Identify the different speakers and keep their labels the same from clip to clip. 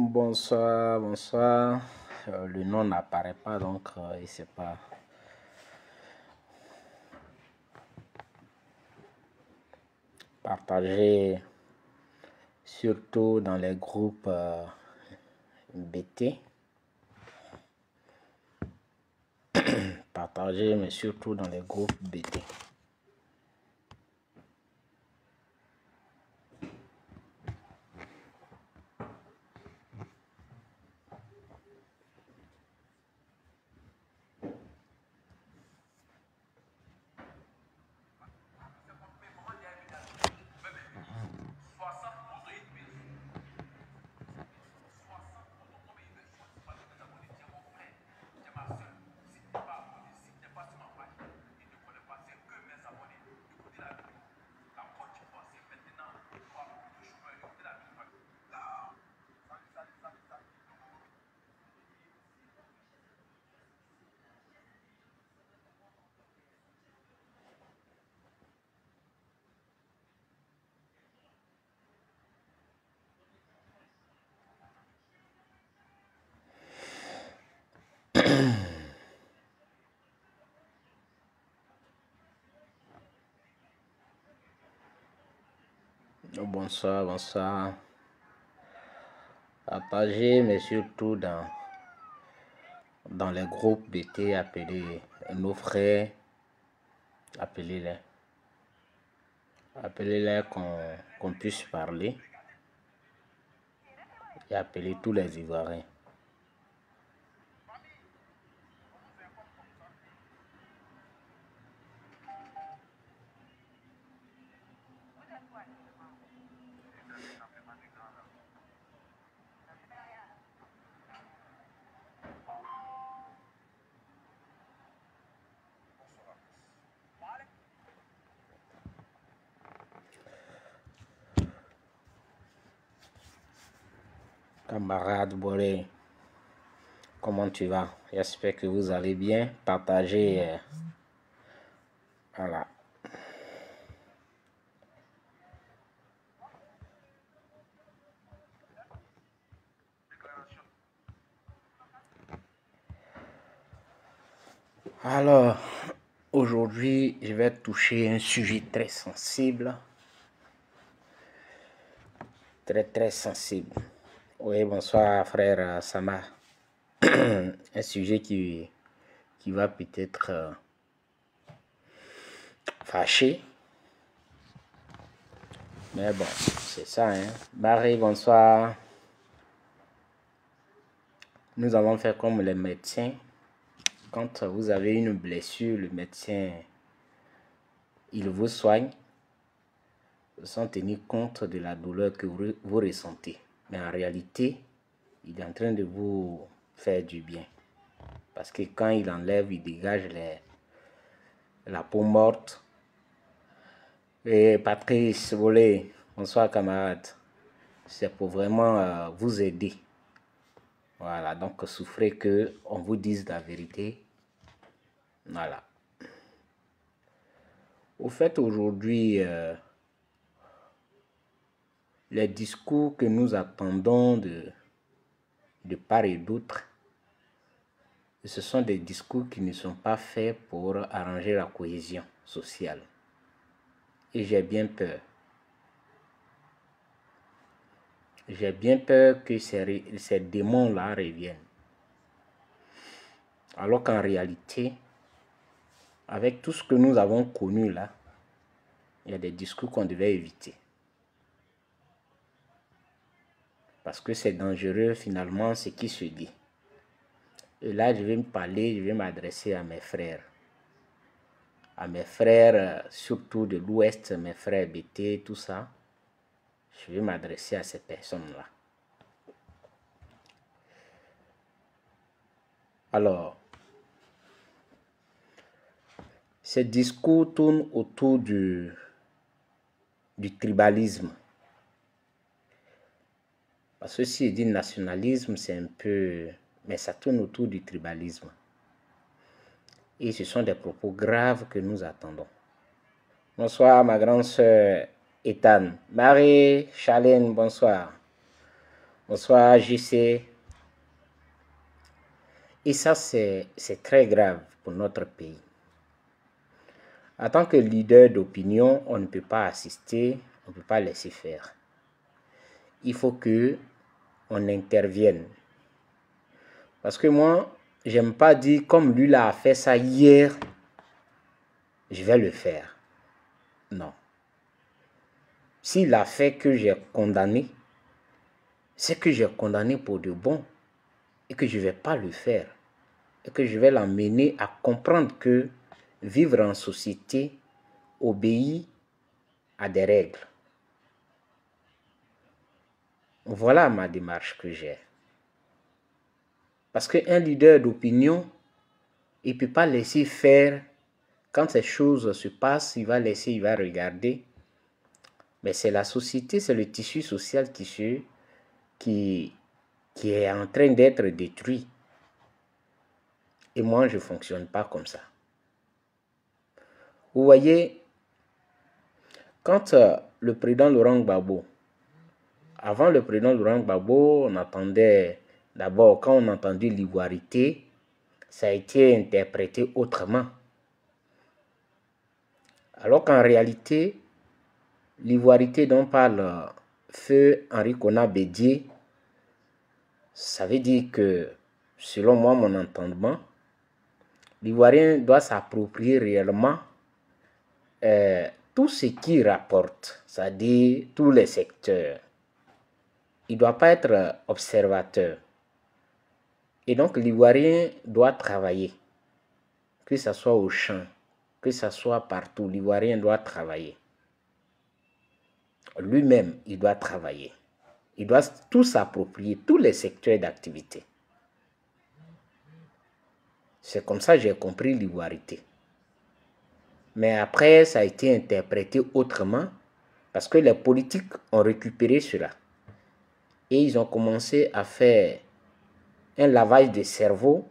Speaker 1: Bonsoir, bonsoir. Le nom n'apparaît pas, donc il ne sait pas. Partagez surtout dans les groupes BT. Partagez, mais surtout dans les groupes BT. Bonsoir, bonsoir. Partagez, mais surtout dans les groupes BT, appelez nos frères, appelez-les. Appelez-les qu'on puisse parler et appelez tous les Ivoiriens. Camarade Boré, comment tu vas? J'espère que vous allez bien. Partagez. Voilà. Alors, aujourd'hui, je vais toucher un sujet très sensible. Très sensible. Oui, bonsoir frère Sama. Un sujet qui va peut-être fâcher. Mais bon, c'est ça, hein. Barry, bonsoir. Nous allons faire comme les médecins. Quand vous avez une blessure, le médecin, il vous soigne sans tenir compte de la douleur que vous ressentez. Mais en réalité, il est en train de vous faire du bien. Parce que quand il enlève, il dégage la peau morte. Et Patrice Volé, bonsoir camarade. C'est pour vraiment vous aider. Voilà, donc souffrez que on vous dise la vérité. Voilà. Au fait, aujourd'hui, les discours que nous attendons de part et d'autre, ce sont des discours qui ne sont pas faits pour arranger la cohésion sociale. Et j'ai bien peur. J'ai bien peur que ces démons-là reviennent. Alors qu'en réalité, avec tout ce que nous avons connu là, il y a des discours qu'on devait éviter. Parce que c'est dangereux finalement ce qui se dit. Et là, je vais m'adresser à mes frères. À mes frères, surtout de l'Ouest, mes frères BT, tout ça. Je vais m'adresser à ces personnes-là. Alors, ces discours tournent autour du tribalisme. Parce que si je dis nationalisme, c'est un peu... Mais ça tourne autour du tribalisme. Et ce sont des propos graves que nous attendons. Bonsoir, ma grande sœur Ethan. Marie, Charlène, bonsoir. Bonsoir, JC. Et ça, c'est très grave pour notre pays. En tant que leader d'opinion, on ne peut pas assister, on ne peut pas laisser faire. Il faut que on intervienne. Parce que moi, j'aime pas dire comme lui là a fait ça hier, je vais le faire. Non. S'il a fait que j'ai condamné, c'est que j'ai condamné pour de bon et que je ne vais pas le faire. Et que je vais l'amener à comprendre que vivre en société obéit à des règles. Voilà ma démarche que j'ai. Parce qu'un leader d'opinion, il ne peut pas laisser faire. Quand ces choses se passent, il va laisser, il va regarder. Mais c'est la société, c'est le tissu social qui est en train d'être détruit. Et moi, je ne fonctionne pas comme ça. Vous voyez, quand le président Laurent Gbagbo, avant le président Laurent Gbagbo, on attendait, d'abord, quand on entendait l'ivoirité, ça a été interprété autrement. Alors qu'en réalité, l'ivoirité dont parle feu Henri Konan Bédié, ça veut dire que, selon moi, mon entendement, l'Ivoirien doit s'approprier réellement tout ce qui rapporte, c'est-à-dire tous les secteurs. Il ne doit pas être observateur. Et donc l'Ivoirien doit travailler, que ce soit au champ, que ce soit partout, l'Ivoirien doit travailler. Lui-même, il doit travailler. Il doit tout s'approprier, tous les secteurs d'activité. C'est comme ça que j'ai compris l'ivoirité. Mais après, ça a été interprété autrement parce que les politiques ont récupéré cela. Et ils ont commencé à faire un lavage de cerveau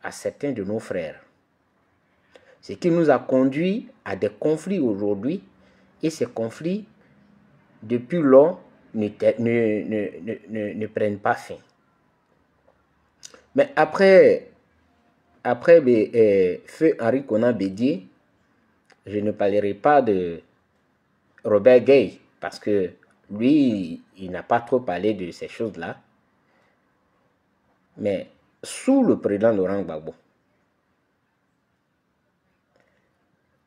Speaker 1: à certains de nos frères. Ce qui nous a conduit à des conflits aujourd'hui. Et ces conflits, depuis lors, ne prennent pas fin. Mais après feu Henri Konan Bédié, je ne parlerai pas de Robert Gay, parce que lui, il n'a pas trop parlé de ces choses-là. Mais sous le président Laurent Gbagbo,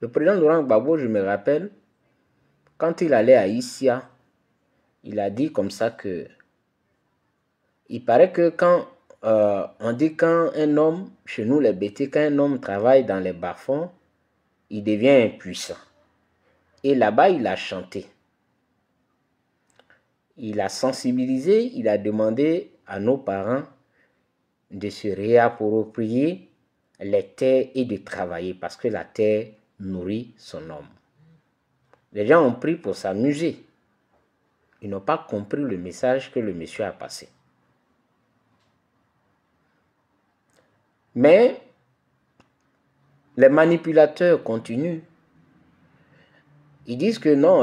Speaker 1: le président Laurent Gbagbo, je me rappelle, quand il allait à Issia, il a dit comme ça que il paraît que quand on dit quand un homme, chez nous les bêtises, quand un homme travaille dans les bas-fonds, il devient impuissant. Et là-bas, il a chanté. Il a sensibilisé, il a demandé à nos parents de se réapproprier les terres et de travailler parce que la terre nourrit son homme. Les gens ont pris pour s'amuser. Ils n'ont pas compris le message que le monsieur a passé. Mais les manipulateurs continuent. Ils disent que non,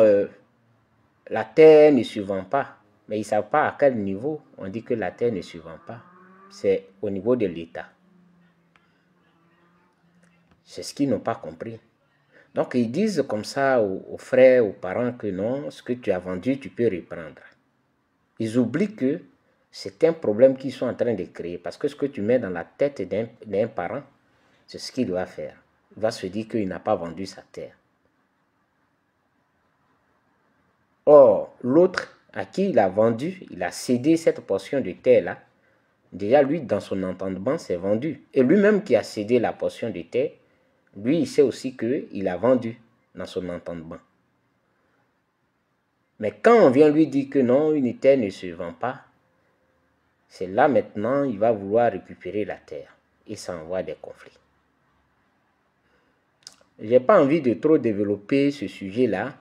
Speaker 1: la terre ne se vend pas. Mais ils ne savent pas à quel niveau on dit que la terre ne se vend pas. C'est au niveau de l'État. C'est ce qu'ils n'ont pas compris. Donc ils disent comme ça aux frères, aux parents que non, ce que tu as vendu, tu peux reprendre. Ils oublient que c'est un problème qu'ils sont en train de créer. Parce que ce que tu mets dans la tête d'un parent, c'est ce qu'il doit faire. Il va se dire qu'il n'a pas vendu sa terre. Or, l'autre à qui il a vendu, il a cédé cette portion de terre-là. Déjà, lui, dans son entendement, c'est vendu. Et lui-même qui a cédé la portion de terre, lui, il sait aussi qu'il a vendu dans son entendement. Mais quand on vient lui dire que non, une terre ne se vend pas, c'est là maintenant, il va vouloir récupérer la terre. Et ça envoie des conflits. Je n'ai pas envie de trop développer ce sujet-là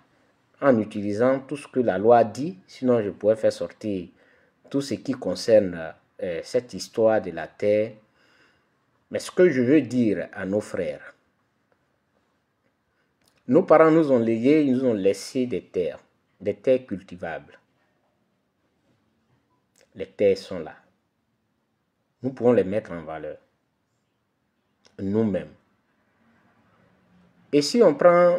Speaker 1: en utilisant tout ce que la loi dit, sinon je pourrais faire sortir tout ce qui concerne cette histoire de la terre. Mais ce que je veux dire à nos frères, nos parents nous ont légué, ils nous ont laissé des terres cultivables. les terres sont là. Nous pouvons les mettre en valeur, nous-mêmes. Et si on prend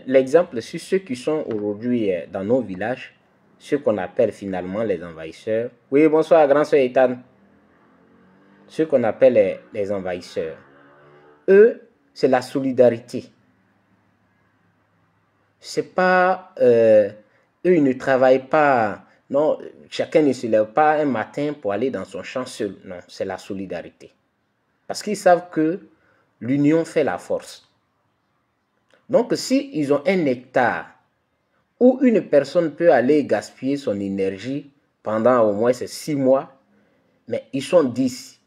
Speaker 1: l'exemple sur ceux qui sont aujourd'hui dans nos villages, ceux qu'on appelle finalement les envahisseurs. Oui, bonsoir, grand soeur Ethan. Ceux qu'on appelle les envahisseurs. Eux, c'est la solidarité. C'est pas... eux, ils ne travaillent pas... Non, chacun ne se lève pas un matin pour aller dans son champ seul. Non, c'est la solidarité. Parce qu'ils savent que l'union fait la force. Donc, s'ils ont un hectare où une personne peut aller gaspiller son énergie pendant au moins 6 mois, mais ils sont 10,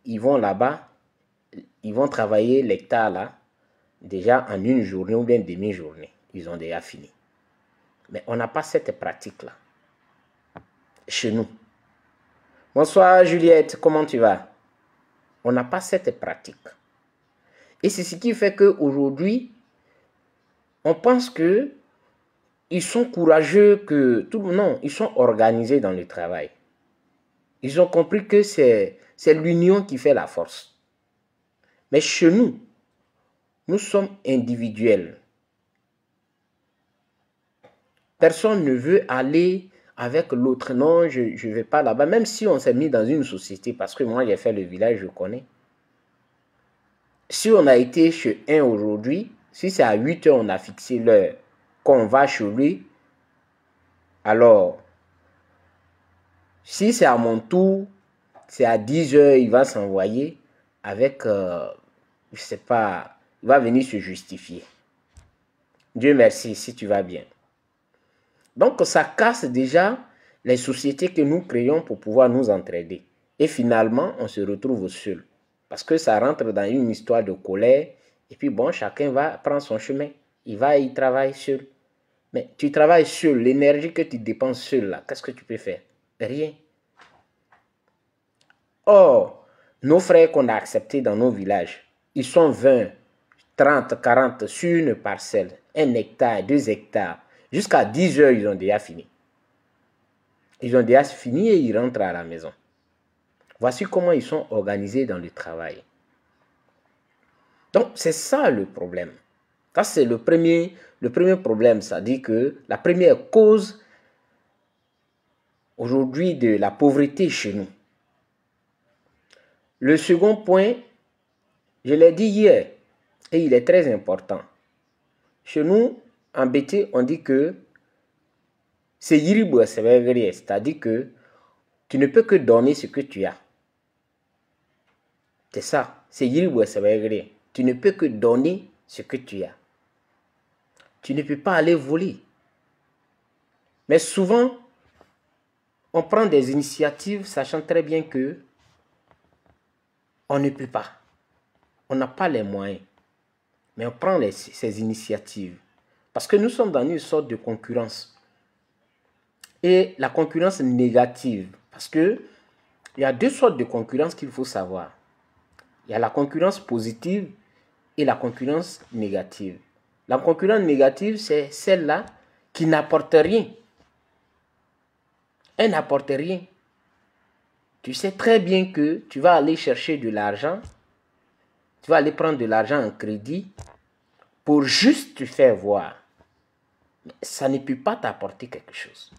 Speaker 1: ils vont là-bas, ils vont travailler l'hectare là, déjà en une journée ou bien demi-journée. Ils ont déjà fini. Mais on n'a pas cette pratique-là chez nous. Bonsoir Juliette, comment tu vas? On n'a pas cette pratique. Et c'est ce qui fait qu'aujourd'hui, on pense que ils sont courageux, que tout non, ils sont organisés dans le travail. Ils ont compris que c'est l'union qui fait la force. Mais chez nous, nous sommes individuels. Personne ne veut aller avec l'autre. Non, je ne vais pas là-bas. Même si on s'est mis dans une société, parce que moi j'ai fait le village, je connais. Si on a été chez un aujourd'hui, si c'est à 8 heures, on a fixé l'heure qu'on va chez lui, alors, si c'est à mon tour, c'est à 10 heures, il va s'envoyer avec, je sais pas, il va venir se justifier. Dieu merci, si tu vas bien. Donc, ça casse déjà les sociétés que nous créons pour pouvoir nous entraider. Et finalement, on se retrouve seul. Parce que ça rentre dans une histoire de colère. Et puis bon, chacun va prendre son chemin. Il va y travailler seul. Mais tu travailles seul. L'énergie que tu dépenses seul, là, qu'est-ce que tu peux faire? Rien. Or, nos frères qu'on a acceptés dans nos villages, ils sont 20, 30, 40 sur une parcelle. 1 hectare, 2 hectares. Jusqu'à 10 heures, ils ont déjà fini. Ils ont déjà fini et ils rentrent à la maison. Voici comment ils sont organisés dans le travail. Donc, c'est ça le problème. Ça, c'est le premier problème. Ça dit que la première cause aujourd'hui de la pauvreté chez nous. Le second point, je l'ai dit hier, et il est très important. Chez nous, en Bété, on dit que c'est Yiribu, c'est-à-dire que tu ne peux que donner ce que tu as. C'est ça, c'est Yiribu, tu ne peux que donner ce que tu as. Tu ne peux pas aller voler. Mais souvent, on prend des initiatives sachant très bien que on ne peut pas. On n'a pas les moyens. Mais on prend ces initiatives. Parce que nous sommes dans une sorte de concurrence. Et la concurrence négative. Parce que il y a 2 sortes de concurrence qu'il faut savoir. Il y a la concurrence positive et la concurrence négative. La concurrence négative, c'est celle-là qui n'apporte rien. Elle n'apporte rien. Tu sais très bien que tu vas aller chercher de l'argent, tu vas aller prendre de l'argent en crédit pour juste te faire voir. Mais ça ne peut pas t'apporter quelque chose.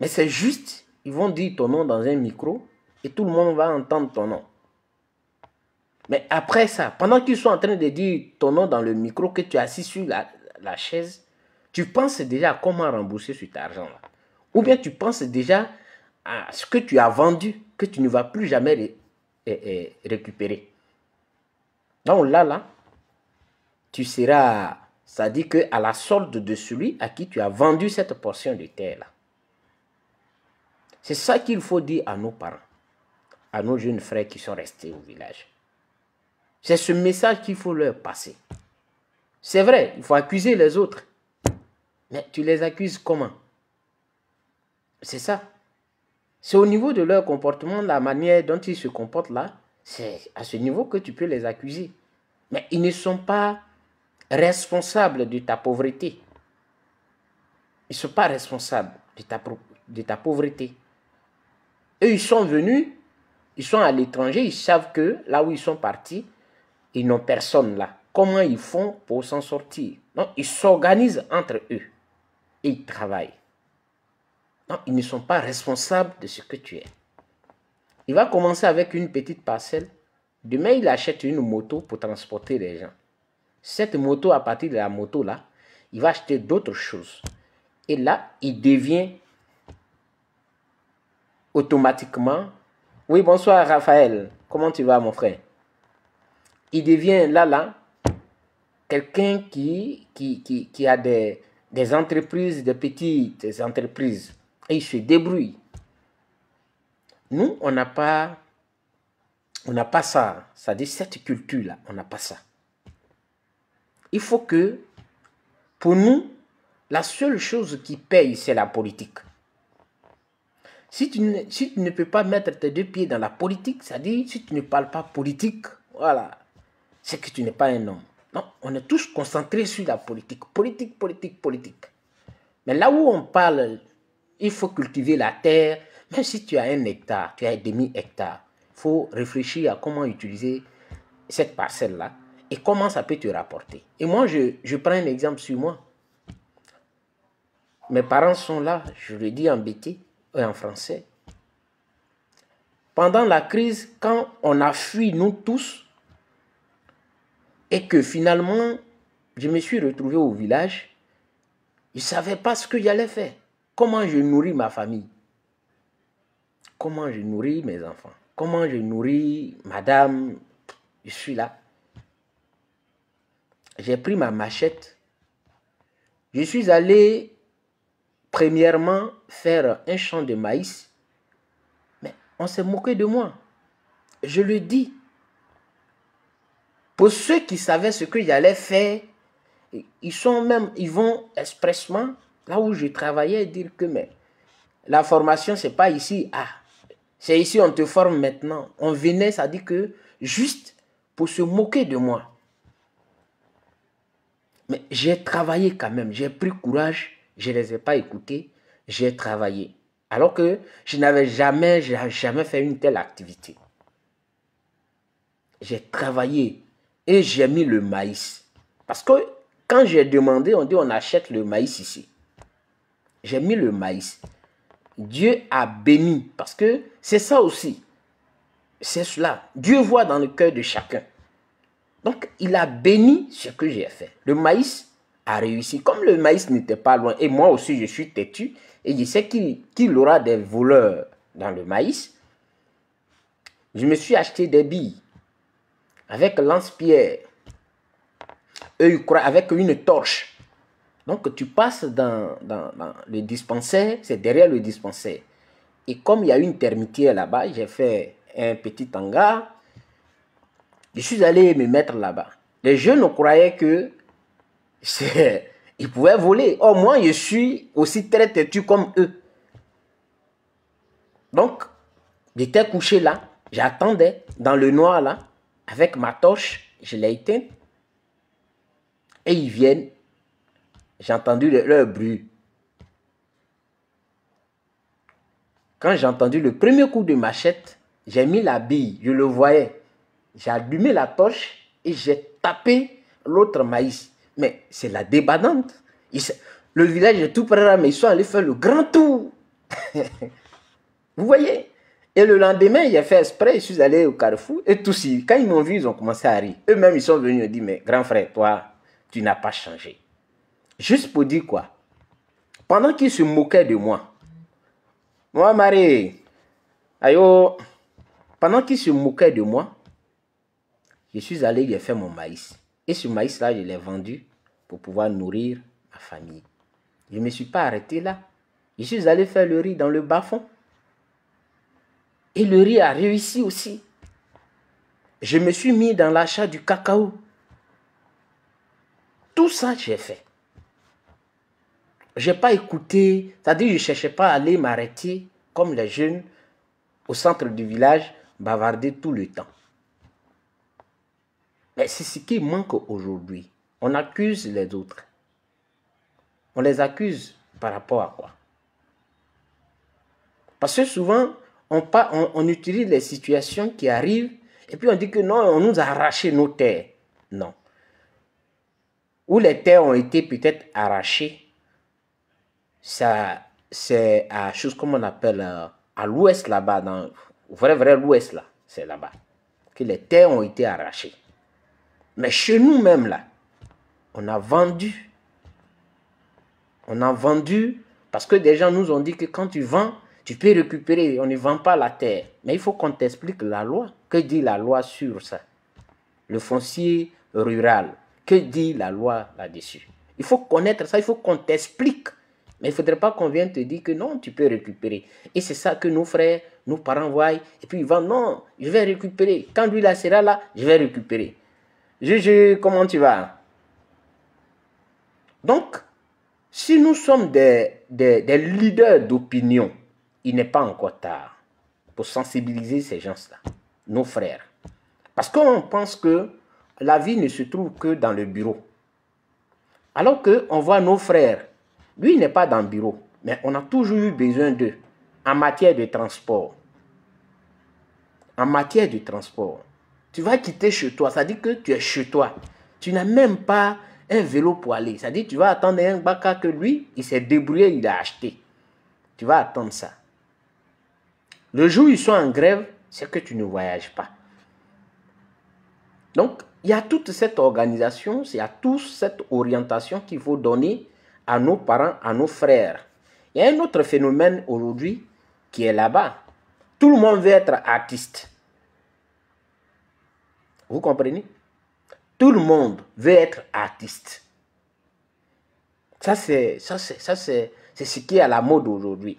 Speaker 1: Mais c'est juste, ils vont dire ton nom dans un micro et tout le monde va entendre ton nom. Mais après ça, pendant qu'ils sont en train de dire ton nom dans le micro, que tu es assis sur la chaise, tu penses déjà à comment rembourser cet argent-là. Ou bien tu penses déjà à ce que tu as vendu, que tu ne vas plus jamais récupérer. Donc là, tu seras, ça dit qu'à la solde de celui à qui tu as vendu cette portion de terre-là. C'est ça qu'il faut dire à nos parents, à nos jeunes frères qui sont restés au village. C'est ce message qu'il faut leur passer. C'est vrai, il faut accuser les autres. Mais tu les accuses comment? C'est ça. C'est au niveau de leur comportement, la manière dont ils se comportent là, c'est à ce niveau que tu peux les accuser. Mais ils ne sont pas responsables de ta pauvreté. Ils ne sont pas responsables de ta de ta pauvreté. Eux, ils sont venus, ils sont à l'étranger, ils savent que là où ils sont partis, ils n'ont personne là. Comment ils font pour s'en sortir? Non, ils s'organisent entre eux et ils travaillent. Non, ils ne sont pas responsables de ce que tu es. Il va commencer avec une petite parcelle. Demain, il achète une moto pour transporter les gens. Cette moto, à partir de la moto là, il va acheter d'autres choses. Et là, il devient automatiquement... Oui, bonsoir Raphaël. Comment tu vas, mon frère? Il devient là, quelqu'un qui a des entreprises, des petites entreprises. Et il se débrouille. Nous, on n'a pas ça. C'est-à-dire cette culture-là, on n'a pas ça. Il faut que, pour nous, la seule chose qui paye, c'est la politique. Si tu ne peux pas mettre tes deux pieds dans la politique, c'est-à-dire si tu ne parles pas politique, voilà, c'est que tu n'es pas un homme. Non, on est tous concentrés sur la politique. Politique, politique, politique. Mais là où on parle, il faut cultiver la terre. Même si tu as 1 hectare, tu as un demi-hectare, il faut réfléchir à comment utiliser cette parcelle-là et comment ça peut te rapporter. Et moi, je prends un exemple sur moi. Mes parents sont là, je le dis en bêtis et en français. Pendant la crise, quand on a fui nous tous, et que finalement, je me suis retrouvé au village, je ne savais pas ce que j'allais faire. Comment je nourris ma famille? Comment je nourris mes enfants? Comment je nourris madame? Je suis là. J'ai pris ma machette. Je suis allé premièrement faire un champ de maïs. Mais on s'est moqué de moi. Je le dis. Pour ceux qui savaient ce que j'allais faire, ils vont expressement là où je travaillais dire que mais la formation c'est pas ici. Ah, c'est ici on te forme maintenant. On venait, ça dit que juste pour se moquer de moi. Mais j'ai travaillé quand même, j'ai pris courage, je ne les ai pas écoutés, j'ai travaillé. Alors que je n'avais jamais fait une telle activité. J'ai travaillé et j'ai mis le maïs. Parce que quand j'ai demandé, on dit on achète le maïs ici. J'ai mis le maïs. Dieu a béni. Parce que c'est ça aussi. C'est cela. Dieu voit dans le cœur de chacun. Donc, il a béni ce que j'ai fait. Le maïs a réussi. Comme le maïs n'était pas loin, et moi aussi je suis têtu, et je sais qu'il aura des voleurs dans le maïs, je me suis acheté des billes avec lance-pierre, avec une torche. Donc, tu passes dans le dispensaire, c'est derrière le dispensaire. Et comme il y a une termitière là-bas, j'ai fait un petit hangar. Je suis allé me mettre là-bas. Les jeunes croyaient que ils pouvaient voler. Or, moi, je suis aussi très têtu comme eux. Donc, j'étais couché là. J'attendais dans le noir là, avec ma torche. Je l'ai éteinte. Et ils viennent. J'ai entendu leur bruit. Quand j'ai entendu le premier coup de machette, j'ai mis la bille. Je le voyais. J'ai allumé la torche et j'ai tapé l'autre maïs. Mais c'est la débandante. Le village est tout près là, mais ils sont allés faire le grand tour. Vous voyez? Et le lendemain, j'ai fait exprès, je suis allé au carrefour. Et tous, quand ils m'ont vu, ils ont commencé à rire. Eux-mêmes, ils sont venus et dit, mais grand frère, toi, tu n'as pas changé. Juste pour dire quoi? Pendant qu'ils se moquaient de moi, moi, Marie, ayo, pendant qu'ils se moquaient de moi, je suis allé, j'ai fait mon maïs. Et ce maïs-là, je l'ai vendu pour pouvoir nourrir ma famille. Je ne me suis pas arrêté là. Je suis allé faire le riz dans le bas-fond. Et le riz a réussi aussi. Je me suis mis dans l'achat du cacao. Tout ça, j'ai fait. Je n'ai pas écouté, c'est-à-dire je ne cherchais pas à aller m'arrêter comme les jeunes au centre du village, bavarder tout le temps. Mais c'est ce qui manque aujourd'hui. On accuse les autres. On les accuse par rapport à quoi? Parce que souvent, on utilise les situations qui arrivent et puis on dit que non, on nous a arraché nos terres. Non. Où les terres ont été peut-être arrachées, ça, c'est à chose comme on appelle à l'ouest là-bas, dans vrai l'ouest là, c'est là-bas, que les terres ont été arrachées. Mais chez nous-mêmes là, on a vendu. On a vendu parce que des gens nous ont dit que quand tu vends, tu peux récupérer. On ne vend pas la terre. Mais il faut qu'on t'explique la loi. Que dit la loi sur ça? Le foncier rural. Que dit la loi là-dessus? Il faut connaître ça, il faut qu'on t'explique. Mais il ne faudrait pas qu'on vienne te dire que non, tu peux récupérer. Et c'est ça que nos frères, nos parents voient. Et puis ils vont, non, je vais récupérer. Quand lui là sera là, je vais récupérer. Juju, comment tu vas? Donc, si nous sommes des leaders d'opinion, il n'est pas encore tard pour sensibiliser ces gens-là, nos frères. Parce qu'on pense que la vie ne se trouve que dans le bureau. Alors qu'on voit nos frères, lui il n'est pas dans le bureau, mais on a toujours eu besoin d'eux en matière de transport. En matière de transport, tu vas quitter chez toi, ça dit que tu es chez toi. Tu n'as même pas un vélo pour aller. Ça dit que tu vas attendre un baka que lui, il s'est débrouillé, il a acheté. Tu vas attendre ça. Le jour où ils sont en grève, c'est que tu ne voyages pas. Donc, il y a toute cette organisation, il y a toute cette orientation qu'il faut donner à nos parents, à nos frères. Il y a un autre phénomène aujourd'hui qui est là-bas. Tout le monde veut être artiste. Vous comprenez? Tout le monde veut être artiste. Ça, c'est ce qui est à la mode aujourd'hui.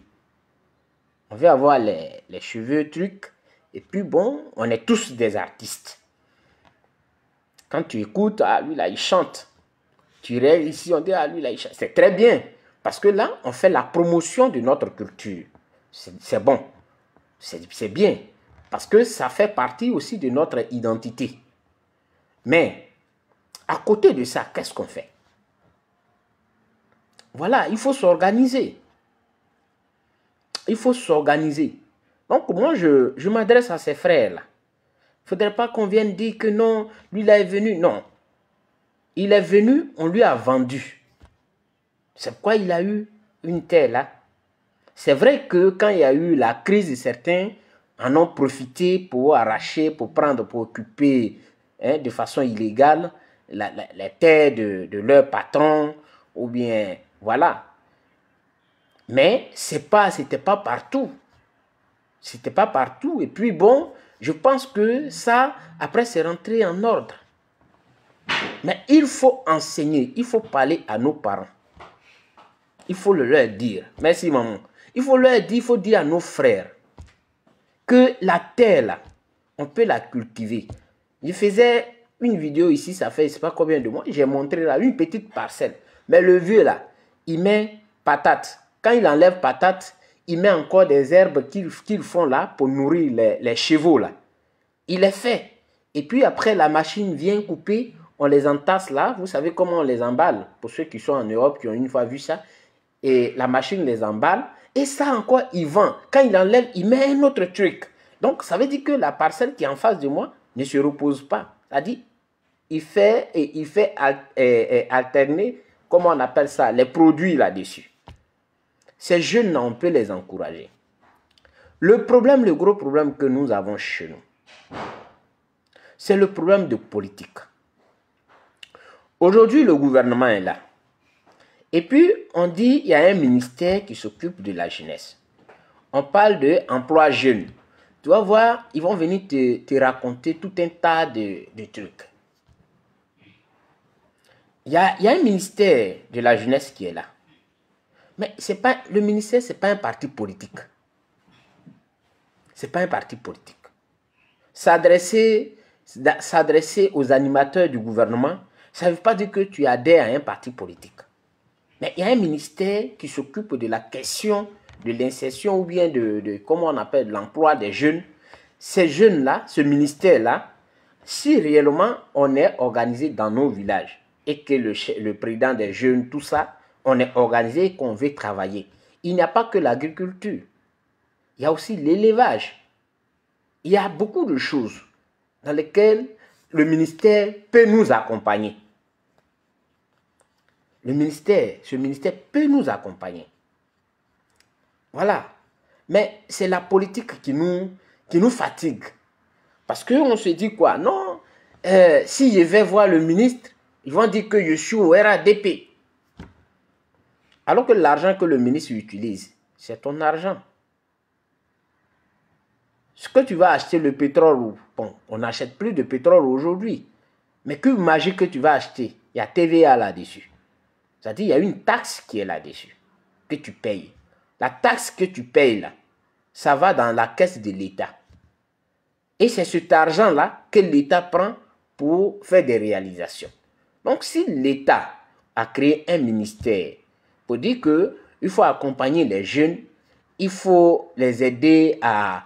Speaker 1: On veut avoir les cheveux, trucs. Et puis bon, on est tous des artistes. Quand tu écoutes, ah lui là, il chante. Tu rêves ici, on dit, ah lui là, il chante. C'est très bien. Parce que là, on fait la promotion de notre culture. C'est bon. C'est bien. Parce que ça fait partie aussi de notre identité. Mais, à côté de ça, qu'est-ce qu'on fait? Voilà, il faut s'organiser. Il faut s'organiser. Donc, moi, je m'adresse à ces frères-là. Il ne faudrait pas qu'on vienne dire que non, lui, là est venu. Non. Il est venu, on lui a vendu. C'est pourquoi il a eu une terre là. C'est vrai que quand il y a eu la crise, certains en ont profité pour arracher, pour prendre, pour occuper de façon illégale les terres de leur patron, ou bien, voilà. Mais c'était pas partout. C'était pas partout. Et puis bon, je pense que ça, après, c'est rentré en ordre. Mais il faut enseigner, il faut parler à nos parents. Il faut leur dire. Merci maman. Il faut leur dire, il faut dire à nos frères que la terre là, on peut la cultiver. Je faisais une vidéo ici, ça fait je ne sais pas combien de mois, j'ai montré là une petite parcelle. Mais le vieux là, il met patate. Quand il enlève patate, il met encore des herbes qu'ils font là pour nourrir les chevaux là. Il les fait. Et puis après, la machine vient couper, on les entasse là. Vous savez comment on les emballe? Pour ceux qui sont en Europe, qui ont une fois vu ça. Et la machine les emballe. Et ça encore, il vend. Quand il enlève, il met un autre truc. Donc, ça veut dire que la parcelle qui est en face de moi ne se repose pas. C'est-à-dire, il fait alterner, comment on appelle ça, les produits là-dessus. Ces jeunes, on peut les encourager. Le problème, le gros problème que nous avons chez nous, c'est le problème de politique. Aujourd'hui, le gouvernement est là. Et puis, on dit, il y a un ministère qui s'occupe de la jeunesse. On parle d'emploi jeune. Tu vas voir, ils vont venir te raconter tout un tas de trucs. Il y a un ministère de la jeunesse qui est là. Mais le ministère, ce n'est pas un parti politique. Ce n'est pas un parti politique. S'adresser aux animateurs du gouvernement, ça ne veut pas dire que tu adhères à un parti politique. Mais il y a un ministère qui s'occupe de la question de l'insertion ou bien comment on appelle, l'emploi des jeunes. Ces jeunes-là, ce ministère-là, si réellement on est organisé dans nos villages et que le président des jeunes, tout ça, on est organisé et qu'on veut travailler. Il n'y a pas que l'agriculture. Il y a aussi l'élevage. Il y a beaucoup de choses dans lesquelles le ministère peut nous accompagner. Ce ministère peut nous accompagner. Voilà. Mais c'est la politique qui nous fatigue. Parce qu'on se dit quoi? Non, si je vais voir le ministre, ils vont dire que je suis au RADP. Alors que l'argent que le ministre utilise, c'est ton argent. Ce que tu vas acheter, le pétrole, bon, on n'achète plus de pétrole aujourd'hui. Mais que magique que tu vas acheter, il y a TVA là-dessus. C'est-à-dire, il y a une taxe qui est là-dessus, que tu payes. La taxe que tu payes là, ça va dans la caisse de l'État. Et c'est cet argent-là que l'État prend pour faire des réalisations. Donc, si l'État a créé un ministère pour dire qu'il faut accompagner les jeunes, il faut les aider à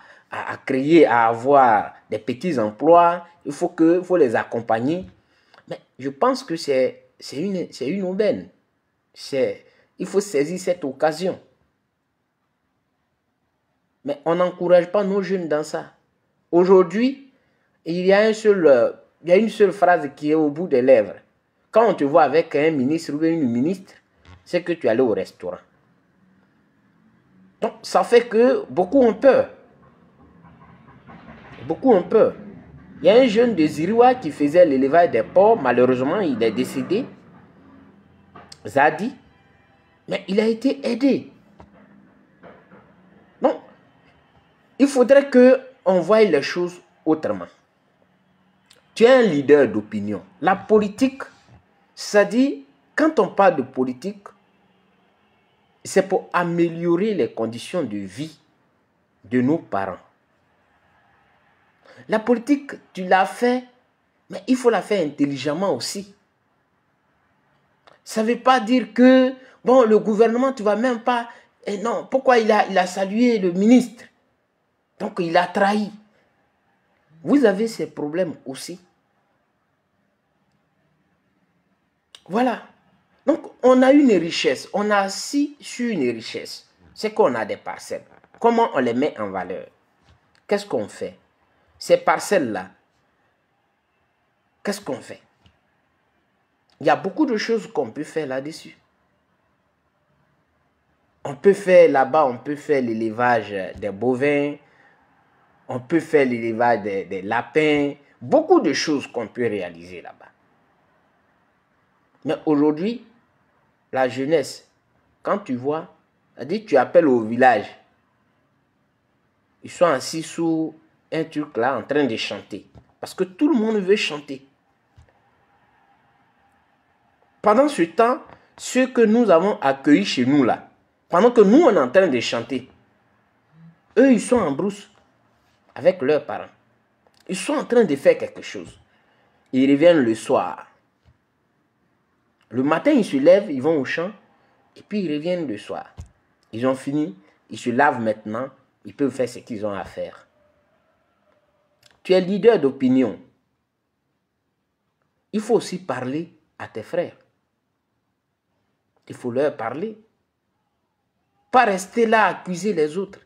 Speaker 1: créer, à avoir des petits emplois, il faut les accompagner. Mais je pense que c'est une aubaine. Il faut saisir cette occasion. Mais on n'encourage pas nos jeunes dans ça. Aujourd'hui, il y a une seule phrase qui est au bout des lèvres. Quand on te voit avec un ministre ou une ministre, c'est que tu es allé au restaurant. Donc, ça fait que beaucoup ont peur. Beaucoup ont peur. Il y a un jeune de Ziriwa qui faisait l'élevage des porcs. Malheureusement, il est décédé. Zadi. Mais il a été aidé. Donc, il faudrait qu'on voie les choses autrement. Tu es un leader d'opinion. La politique, ça dit, quand on parle de politique, c'est pour améliorer les conditions de vie de nos parents. La politique, tu l'as fait, mais il faut la faire intelligemment aussi. Ça ne veut pas dire que, bon, le gouvernement, tu ne vas même pas... Et non, pourquoi il a salué le ministre? Donc, il a trahi. Vous avez ces problèmes aussi. Voilà. Donc, on a une richesse. On a assis sur une richesse. C'est qu'on a des parcelles. Comment on les met en valeur? Qu'est-ce qu'on fait? Ces parcelles-là, qu'est-ce qu'on fait? Il y a beaucoup de choses qu'on peut faire là-dessus. On peut faire là-bas, on peut faire l'élevage des bovins, on peut faire l'élevage des lapins, beaucoup de choses qu'on peut réaliser là-bas. Mais aujourd'hui, la jeunesse, quand tu vois, c'est-à-dire tu appelles au village, ils sont assis sous un truc là en train de chanter. Parce que tout le monde veut chanter. Pendant ce temps, ceux que nous avons accueillis chez nous là, pendant que nous on est en train de chanter, eux ils sont en brousse avec leurs parents. Ils sont en train de faire quelque chose. Ils reviennent le soir. Le matin ils se lèvent, ils vont au champ et puis ils reviennent le soir. Ils ont fini, ils se lavent maintenant, ils peuvent faire ce qu'ils ont à faire. Tu es leader d'opinion. Il faut aussi parler à tes frères. Il faut leur parler. Pas rester là à accuser les autres.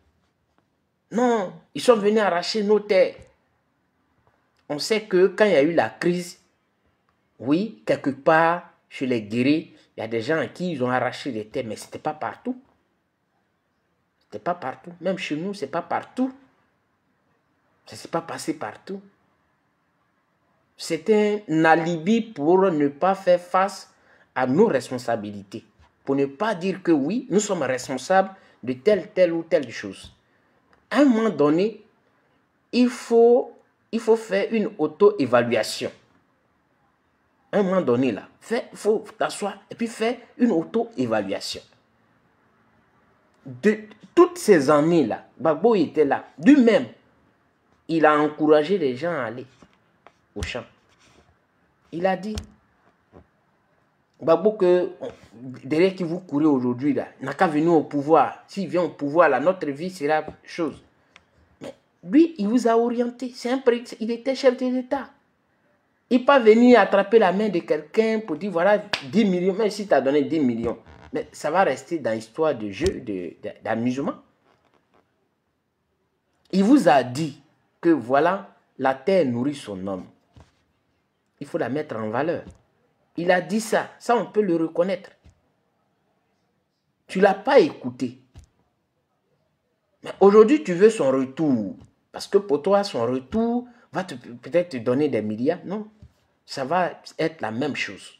Speaker 1: Non, ils sont venus arracher nos terres. On sait que quand il y a eu la crise, oui, quelque part, chez les guéris, il y a des gens à qui ils ont arraché des terres, mais ce n'était pas partout. C'était pas partout. Même chez nous, ce n'est pas partout. Ça ne s'est pas passé partout. C'est un alibi pour ne pas faire face à nos responsabilités. Pour ne pas dire que oui, nous sommes responsables de telle ou telle chose. À un moment donné, il faut faire une auto-évaluation. À un moment donné, là, il faut t'asseoir et puis faire une auto-évaluation. De toutes ces années-là, Gbagbo était là. Lui-même, il a encouragé les gens à aller au champ. Il a dit, Gbagbo, que derrière qui vous courez aujourd'hui, là, n'a qu'à venir au pouvoir. S'il vient au pouvoir, là, notre vie sera chose. Mais lui, il vous a orienté. Il était chef de l'État. Il n'est pas venu attraper la main de quelqu'un pour dire, voilà, 10 millions, même si tu as donné 10 millions. Mais ça va rester dans l'histoire de jeu, d'amusement. Il vous a dit que voilà, la terre nourrit son homme. Il faut la mettre en valeur. Il a dit ça. Ça, on peut le reconnaître. Tu ne l'as pas écouté. Mais aujourd'hui, tu veux son retour. Parce que pour toi, son retour va peut-être te donner des milliards. Non. Ça va être la même chose.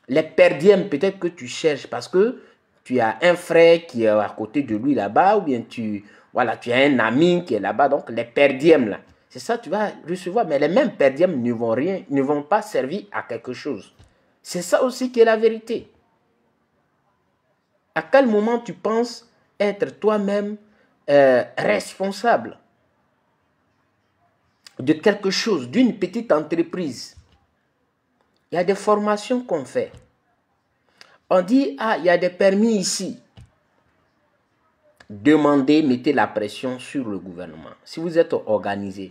Speaker 1: Les perdièmes, peut-être que tu cherches parce que tu as un frère qui est à côté de lui là-bas, ou bien tu as un ami qui est là-bas. Donc, les perdièmes, là, c'est ça que tu vas recevoir. Mais les mêmes perdièmes ne vont pas servir à quelque chose. C'est ça aussi qui est la vérité. À quel moment tu penses être toi-même responsable de quelque chose, d'une petite entreprise? Il y a des formations qu'on fait. On dit, ah, il y a des permis ici. Demandez, mettez la pression sur le gouvernement. Si vous êtes organisé.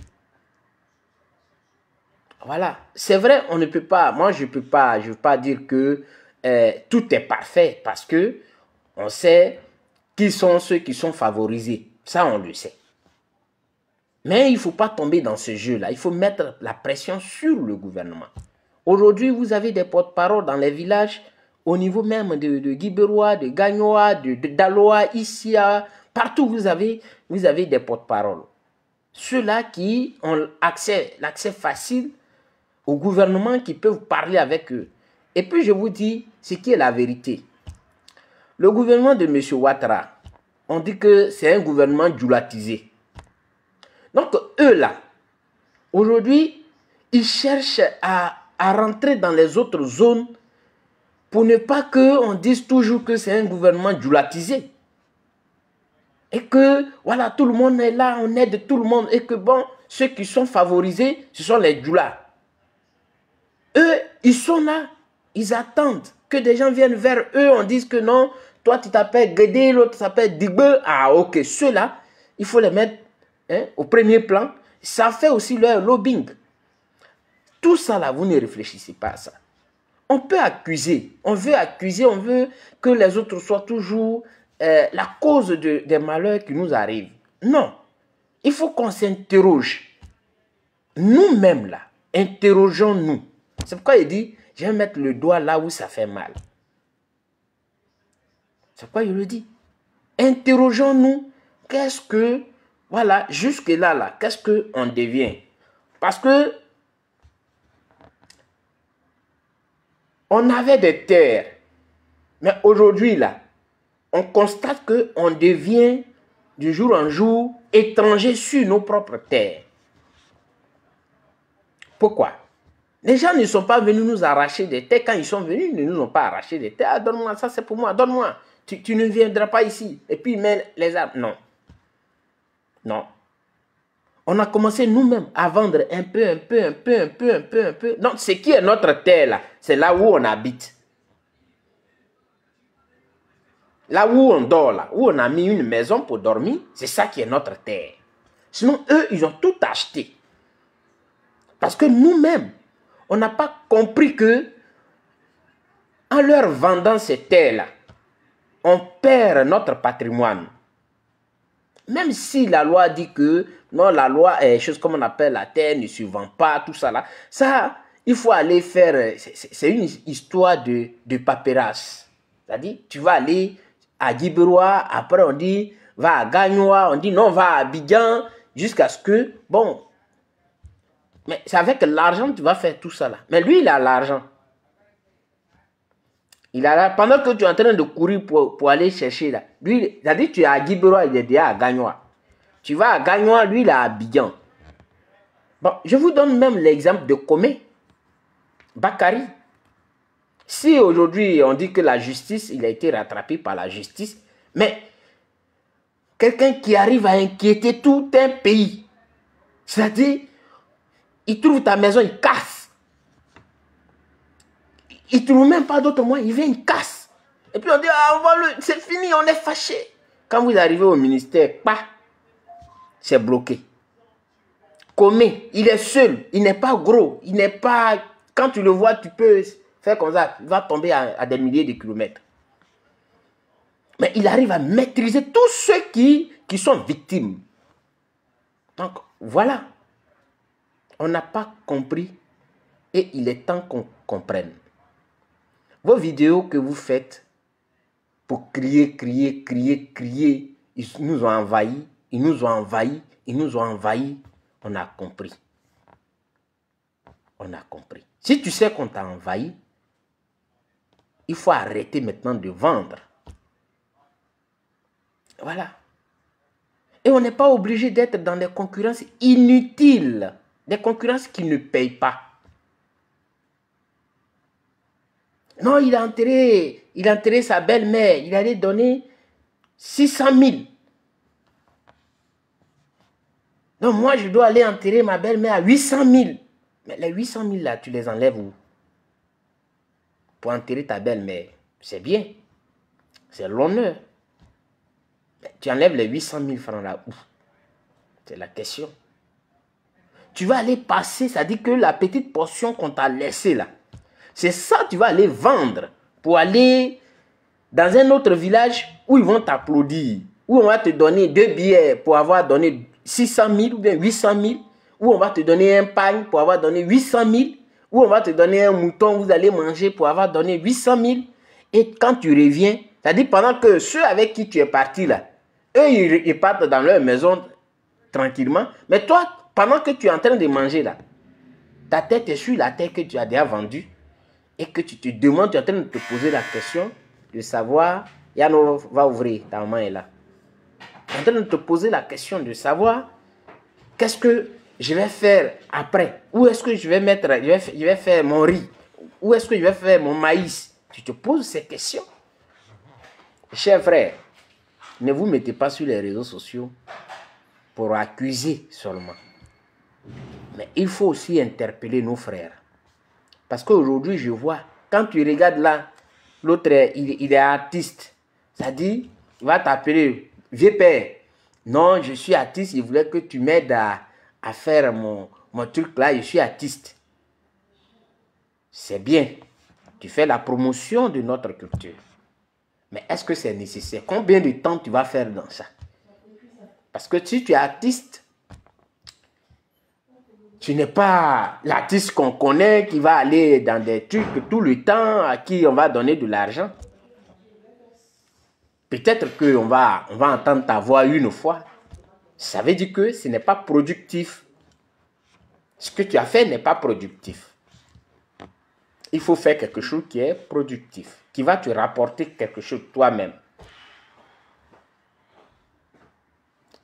Speaker 1: Voilà. C'est vrai, on ne peut pas, moi je ne veux pas dire que tout est parfait parce que on sait qui sont ceux qui sont favorisés. Ça, on le sait. Mais il ne faut pas tomber dans ce jeu-là. Il faut mettre la pression sur le gouvernement. Aujourd'hui, vous avez des porte-paroles dans les villages, au niveau même de Guiberois, de Gagnoa, d'Aloa, ici, partout vous avez des porte-paroles. Ceux-là qui ont l'accès facile au gouvernement, qui peuvent parler avec eux. Et puis je vous dis ce qui est la vérité. Le gouvernement de M. Ouattara, on dit que c'est un gouvernement djoulatisé. Donc eux là, aujourd'hui, ils cherchent à rentrer dans les autres zones pour ne pas qu'on dise toujours que c'est un gouvernement djoulatisé. Et que, voilà, tout le monde est là, on aide tout le monde. Et que, bon, ceux qui sont favorisés, ce sont les djoulas. Eux, ils sont là, ils attendent que des gens viennent vers eux, on dise que non, toi tu t'appelles Guédé, l'autre s'appelle Digbe. Ah, ok, ceux-là, il faut les mettre au premier plan. Ça fait aussi leur lobbying. Tout ça là, vous ne réfléchissez pas à ça. On peut accuser, on veut que les autres soient toujours la cause des malheurs qui nous arrivent. Non, il faut qu'on s'interroge. Nous-mêmes là, interrogeons-nous. C'est pourquoi il dit, je vais mettre le doigt là où ça fait mal. C'est pourquoi il le dit. Interrogeons-nous, qu'est-ce que, voilà, jusque-là, là, qu'est-ce qu'on devient? Parce que on avait des terres, mais aujourd'hui, là, on constate qu'on devient, du jour en jour, étranger sur nos propres terres. Pourquoi? Les gens ne sont pas venus nous arracher des terres. Quand ils sont venus, ils ne nous ont pas arraché des terres. Ah, donne-moi, ça c'est pour moi, donne-moi. Tu ne viendras pas ici. Et puis, mais les arbres, non. Non. On a commencé nous-mêmes à vendre un peu. Donc, ce qui est notre terre, là, c'est là où on habite. Là où on dort, là, où on a mis une maison pour dormir, c'est ça qui est notre terre. Sinon, eux, ils ont tout acheté. Parce que nous-mêmes, on n'a pas compris que, en leur vendant ces terres-là, on perd notre patrimoine. Même si la loi dit que, non, la loi est chose comme on appelle la terre, ne se vend pas, tout ça là. Ça, il faut aller faire, c'est une histoire de paperasse. C'est-à-dire, tu vas aller à Guiberois, après on dit, va à Gagnoa, on dit non, va à Abidjan, jusqu'à ce que, bon, mais c'est avec l'argent que tu vas faire tout ça là. Mais lui, il a l'argent. Pendant que tu es en train de courir pour aller chercher là, lui, c'est-à-dire tu es à Guiberois, il est déjà à Gagnoa. Tu vas à Gagnoa, lui, il est à Abidjan. Bon, je vous donne même l'exemple de Komé, Bakari. Si aujourd'hui on dit que la justice, il a été rattrapé par la justice, mais quelqu'un qui arrive à inquiéter tout un pays, c'est-à-dire, il trouve ta maison, il casse. Il ne trouve même pas d'autre moyen, il vient, il casse. Et puis on dit, ah, c'est fini, on est fâché. Quand vous arrivez au ministère, c'est bloqué. Komé, il est seul, il n'est pas gros, il n'est pas... Quand tu le vois, tu peux faire comme ça, il va tomber à des milliers de kilomètres. Mais il arrive à maîtriser tous ceux qui sont victimes. Donc, voilà. On n'a pas compris et il est temps qu'on comprenne. Vos vidéos que vous faites pour crier, crier, crier, crier, ils nous ont envahis, ils nous ont envahis, ils nous ont envahis. On a compris. On a compris. Si tu sais qu'on t'a envahi, il faut arrêter maintenant de vendre. Voilà. Et on n'est pas obligé d'être dans des concurrences inutiles. Des concurrences qui ne payent pas. Non, il a enterré sa belle-mère. Il allait donner 600 000. Non, moi, je dois aller enterrer ma belle-mère à 800 000. Mais les 800 000 là, tu les enlèves où? Pour enterrer ta belle-mère. C'est bien. C'est l'honneur. Mais tu enlèves les 800 000 francs là où? C'est la question. Tu vas aller passer, ça dit que la petite portion qu'on t'a laissée là, c'est ça tu vas aller vendre pour aller dans un autre village où ils vont t'applaudir, où on va te donner 2 billets pour avoir donné 600 000 ou bien 800 000, où on va te donner un pain pour avoir donné 800 000, où on va te donner un mouton, vous allez manger pour avoir donné 800 000. Et quand tu reviens, c'est-à-dire pendant que ceux avec qui tu es parti là, eux ils partent dans leur maison tranquillement, mais toi, pendant que tu es en train de manger là, ta tête est sur la terre que tu as déjà vendue et que tu te demandes, tu es en train de te poser la question de savoir, Yano va ouvrir, ta main est là. Tu es en train de te poser la question de savoir qu'est-ce que je vais faire après, où est-ce que je vais mettre, je vais faire mon riz, où est-ce que je vais faire mon maïs. Tu te poses ces questions. Chers frères, ne vous mettez pas sur les réseaux sociaux pour accuser seulement. Mais il faut aussi interpeller nos frères. Parce qu'aujourd'hui, je vois, quand tu regardes là, l'autre, il est artiste. Ça dit, il va t'appeler, vieux père. Non, je suis artiste, il voulait que tu m'aides à faire mon truc là, je suis artiste. C'est bien. Tu fais la promotion de notre culture. Mais est-ce que c'est nécessaire? Combien de temps tu vas faire dans ça? Parce que si tu es artiste, tu n'es pas l'artiste qu'on connaît qui va aller dans des trucs tout le temps, à qui on va donner de l'argent. Peut-être qu'on va entendre ta voix une fois. Ça veut dire que ce n'est pas productif. Ce que tu as fait n'est pas productif. Il faut faire quelque chose qui est productif, qui va te rapporter quelque chose toi-même.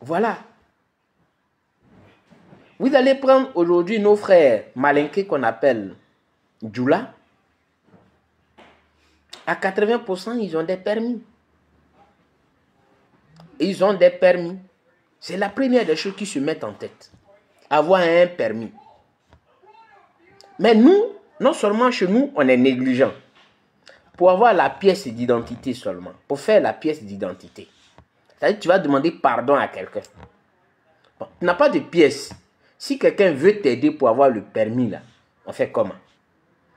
Speaker 1: Voilà. Vous allez prendre aujourd'hui nos frères malinqués qu'on appelle Djoula. À 80%, ils ont des permis. Ils ont des permis. C'est la première des choses qui se mettent en tête. Avoir un permis. Mais nous, non seulement chez nous, on est négligent. Pour avoir la pièce d'identité seulement. Pour faire la pièce d'identité. C'est-à-dire que tu vas demander pardon à quelqu'un. Bon, tu n'as pas de pièce. Si quelqu'un veut t'aider pour avoir le permis, là, on fait comment?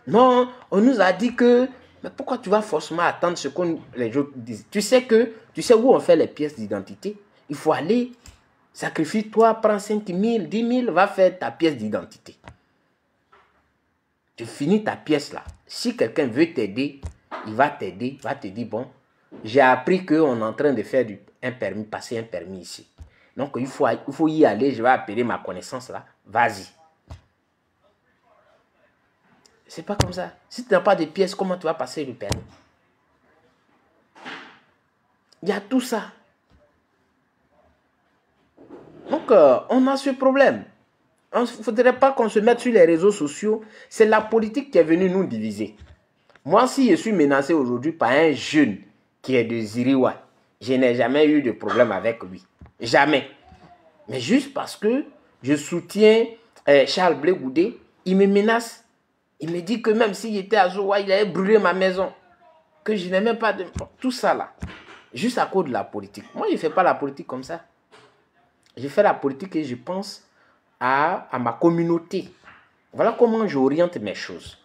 Speaker 1: Non, on nous a dit que... Mais pourquoi tu vas forcément attendre ce que les gens disent? Tu sais où on fait les pièces d'identité? Il faut aller, sacrifie-toi, prends 5 000, 10 000, va faire ta pièce d'identité. Tu finis ta pièce là. Si quelqu'un veut t'aider, il va t'aider, va te dire, bon, j'ai appris qu'on est en train de faire un permis, passer un permis ici. Donc, il faut y aller, je vais appeler ma connaissance là, vas-y. C'est pas comme ça. Si tu n'as pas de pièces, comment tu vas passer le permis? Il y a tout ça. Donc, on a ce problème. Il ne faudrait pas qu'on se mette sur les réseaux sociaux. C'est la politique qui est venue nous diviser. Moi, si je suis menacé aujourd'hui par un jeune qui est de Ziriwa, je n'ai jamais eu de problème avec lui. Jamais. Mais juste parce que je soutiens Charles Blé Goudé, il me menace. Il me dit que même s'il était à Zowa, il allait brûler ma maison. Que je n'ai même pas de... Tout ça là. Juste à cause de la politique. Moi, je ne fais pas la politique comme ça. Je fais la politique et je pense à ma communauté. Voilà comment j'oriente mes choses.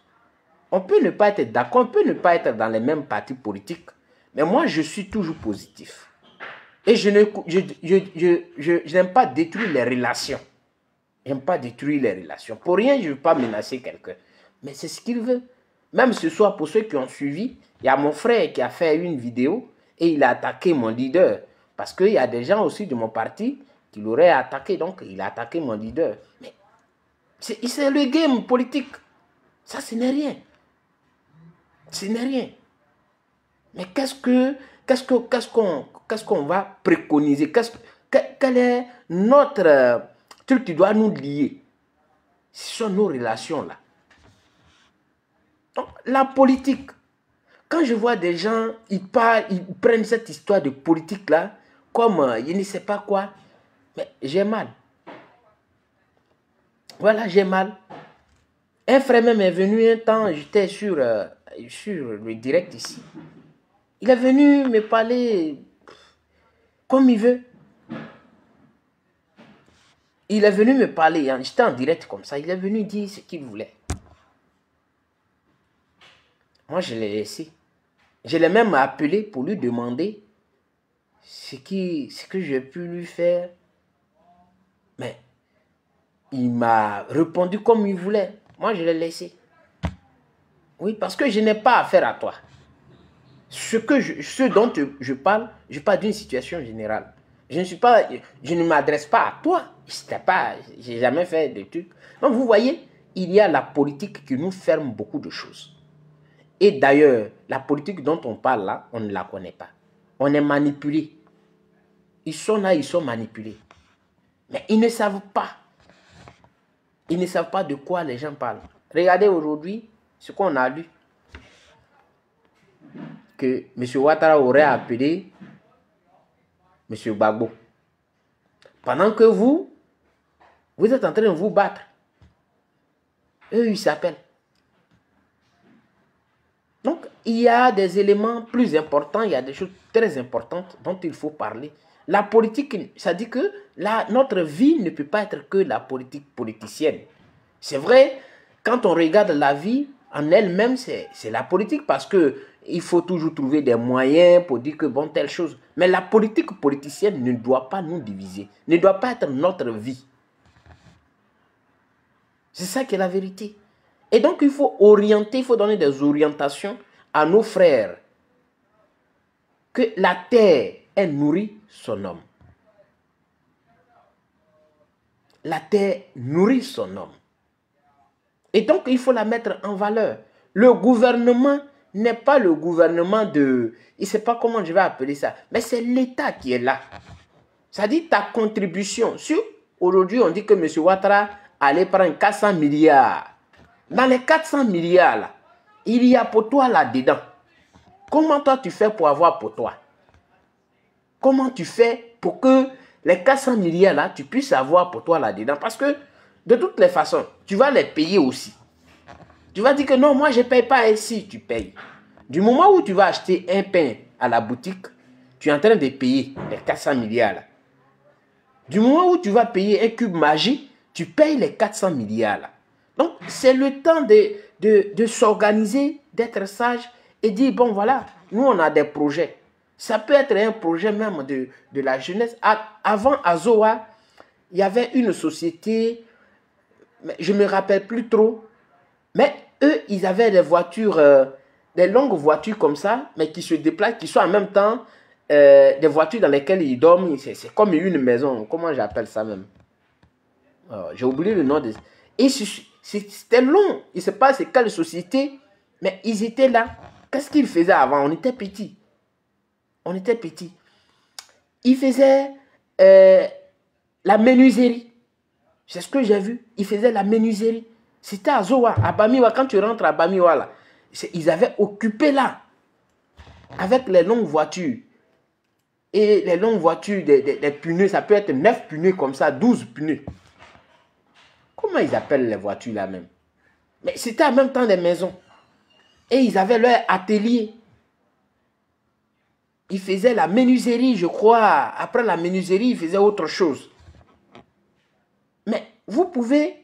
Speaker 1: On peut ne pas être d'accord, on peut ne pas être dans les mêmes partis politiques. Mais moi, je suis toujours positif. Et je n'aime pas détruire les relations. J'aime pas détruire les relations. Pour rien, je ne veux pas menacer quelqu'un. Mais c'est ce qu'il veut. Même ce soir, pour ceux qui ont suivi, il y a mon frère qui a fait une vidéo et il a attaqué mon leader. Parce qu'il y a des gens aussi de mon parti qui l'auraient attaqué. Donc, il a attaqué mon leader. Mais c'est le game politique. Ça, ce n'est rien. Ce n'est rien. Mais qu'est-ce qu'on va préconiser? Quel est notre truc qui doit nous lier? Ce sont nos relations là. Donc, la politique, quand je vois des gens, ils prennent cette histoire de politique là, comme je ne sais pas quoi, mais j'ai mal. Voilà, j'ai mal. Un frère même est venu un temps, j'étais sur le direct ici. Il est venu me parler comme il veut. Il est venu me parler, hein, j'étais en direct comme ça, il est venu dire ce qu'il voulait. Moi, je l'ai laissé. Je l'ai même appelé pour lui demander ce que j'ai pu lui faire. Mais il m'a répondu comme il voulait. Moi, je l'ai laissé. Oui, parce que je n'ai pas affaire à toi. Ce dont je parle d'une situation générale. Je ne m'adresse pas à toi. Je n'ai jamais fait de trucs. Donc, vous voyez, il y a la politique qui nous ferme beaucoup de choses. Et d'ailleurs, la politique dont on parle là, on ne la connaît pas. On est manipulé. Ils sont là, ils sont manipulés. Mais ils ne savent pas. Ils ne savent pas de quoi les gens parlent. Regardez aujourd'hui ce qu'on a lu. Que M. Ouattara aurait appelé M. Gbagbo. Pendant que vous êtes en train de vous battre. Eux, ils s'appellent. Donc, il y a des éléments plus importants, il y a des choses très importantes dont il faut parler. La politique, ça dit que notre vie ne peut pas être que la politique politicienne. C'est vrai, quand on regarde la vie en elle-même, c'est la politique parce qu'il faut toujours trouver des moyens pour dire que bon, telle chose. Mais la politique politicienne ne doit pas nous diviser, ne doit pas être notre vie. C'est ça qui est la vérité. Et donc, il faut orienter, il faut donner des orientations à nos frères. Que la terre, elle nourrit son homme. La terre nourrit son homme. Et donc, il faut la mettre en valeur. Le gouvernement n'est pas le gouvernement de... Je ne sais pas comment je vais appeler ça. Mais c'est l'État qui est là. Ça dit ta contribution. Si aujourd'hui, on dit que M. Ouattara allait prendre 400 milliards... Dans les 400 milliards, là, il y a pour toi là-dedans. Comment toi tu fais pour avoir pour toi? Comment tu fais pour que les 400 milliards là, tu puisses avoir pour toi là-dedans? Parce que de toutes les façons, tu vas les payer aussi. Tu vas dire que non, moi je ne paye pas ici, tu payes. Du moment où tu vas acheter un pain à la boutique, tu es en train de payer les 400 milliards là. Du moment où tu vas payer un cube magique, tu payes les 400 milliards là. Donc, c'est le temps de s'organiser, d'être sage et dire, bon, voilà, nous, on a des projets. Ça peut être un projet même de la jeunesse. Avant, à Zoa, il y avait une société, je ne me rappelle plus trop, mais eux, ils avaient des voitures, des longues voitures comme ça, mais qui se déplacent, qui sont en même temps des voitures dans lesquelles ils dorment. C'est comme une maison. Comment j'appelle ça même? J'ai oublié le nom. Et c'était long. Il ne sait pas c'est quelle société, mais ils étaient là. Qu'est-ce qu'ils faisaient avant? On était petits. On était petits. Ils faisaient la menuiserie. C'est ce que j'ai vu. Ils faisaient la menuiserie. C'était à Zoa, à Bamiwa. Quand tu rentres à Bamiwa, là, ils avaient occupé là. Avec les longues voitures. Et les longues voitures, des pneus, ça peut être 9 pneus comme ça, 12 pneus. Comment ils appellent les voitures là même? Mais c'était en même temps des maisons. Et ils avaient leur atelier. Ils faisaient la menuiserie, je crois. Après la menuiserie, ils faisaient autre chose. Mais vous pouvez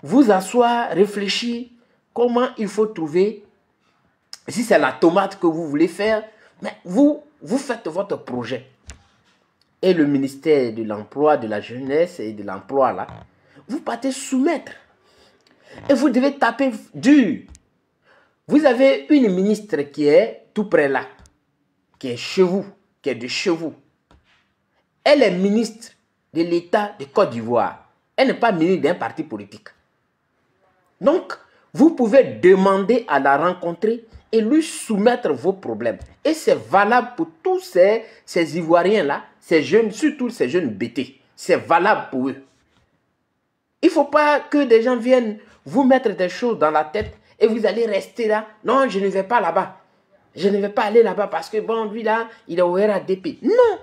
Speaker 1: vous asseoir, réfléchir comment il faut trouver. Si c'est la tomate que vous voulez faire, mais vous
Speaker 2: vous faites votre projet. Et le ministère de l'Emploi, de la Jeunesse et de l'Emploi, là, vous partez soumettre. Et vous devez taper dur. Vous avez une ministre qui est tout près là, qui est chez vous, qui est de chez vous. Elle est ministre de l'État de Côte d'Ivoire. Elle n'est pas ministre d'un parti politique. Donc, vous pouvez demander à la rencontrer et lui soumettre vos problèmes. Et c'est valable pour tous ces Ivoiriens-là, ces jeunes, surtout ces jeunes bêtés. C'est valable pour eux. Il ne faut pas que des gens viennent vous mettre des choses dans la tête et vous allez rester là. Non, je ne vais pas là-bas. Je ne vais pas aller là-bas parce que bon, lui là, il est au RADP. Non.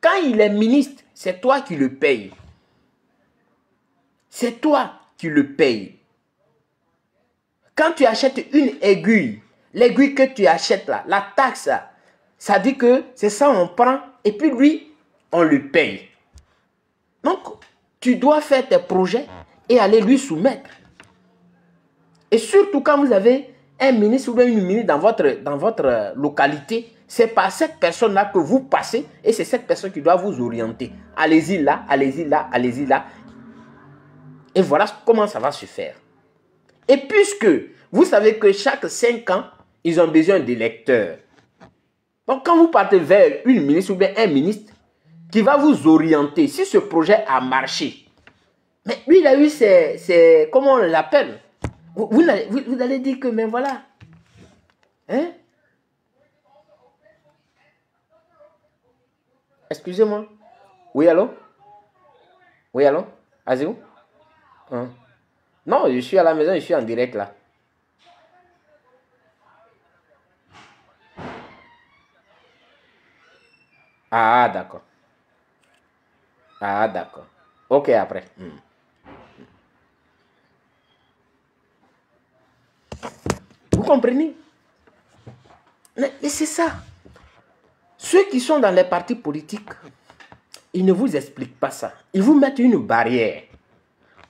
Speaker 2: Quand il est ministre, c'est toi qui le payes. C'est toi qui le payes. Quand tu achètes une aiguille, l'aiguille que tu achètes là, la taxe, ça dit que c'est ça on prend et puis lui, on le paye. Donc, tu dois faire tes projets et aller lui soumettre. Et surtout quand vous avez un ministre ou bien une ministre dans votre localité, c'est par cette personne-là que vous passez et c'est cette personne qui doit vous orienter. Allez-y là, allez-y là, allez-y là. Et voilà comment ça va se faire. Et puisque vous savez que chaque 5 ans, ils ont besoin d'électeurs. Donc quand vous partez vers une ministre ou bien un ministre qui va vous orienter, si ce projet a marché, mais lui il a eu ses comment on l'appelle? Vous allez dire que, mais voilà. Hein? Excusez-moi. Oui, allô? Oui, allô? Azéo? Hein? Non, je suis à la maison, je suis en direct là. Ah, d'accord. Ah, d'accord. Ok, après. Vous comprenez? Mais c'est ça. Ceux qui sont dans les partis politiques, ils ne vous expliquent pas ça. Ils vous mettent une barrière.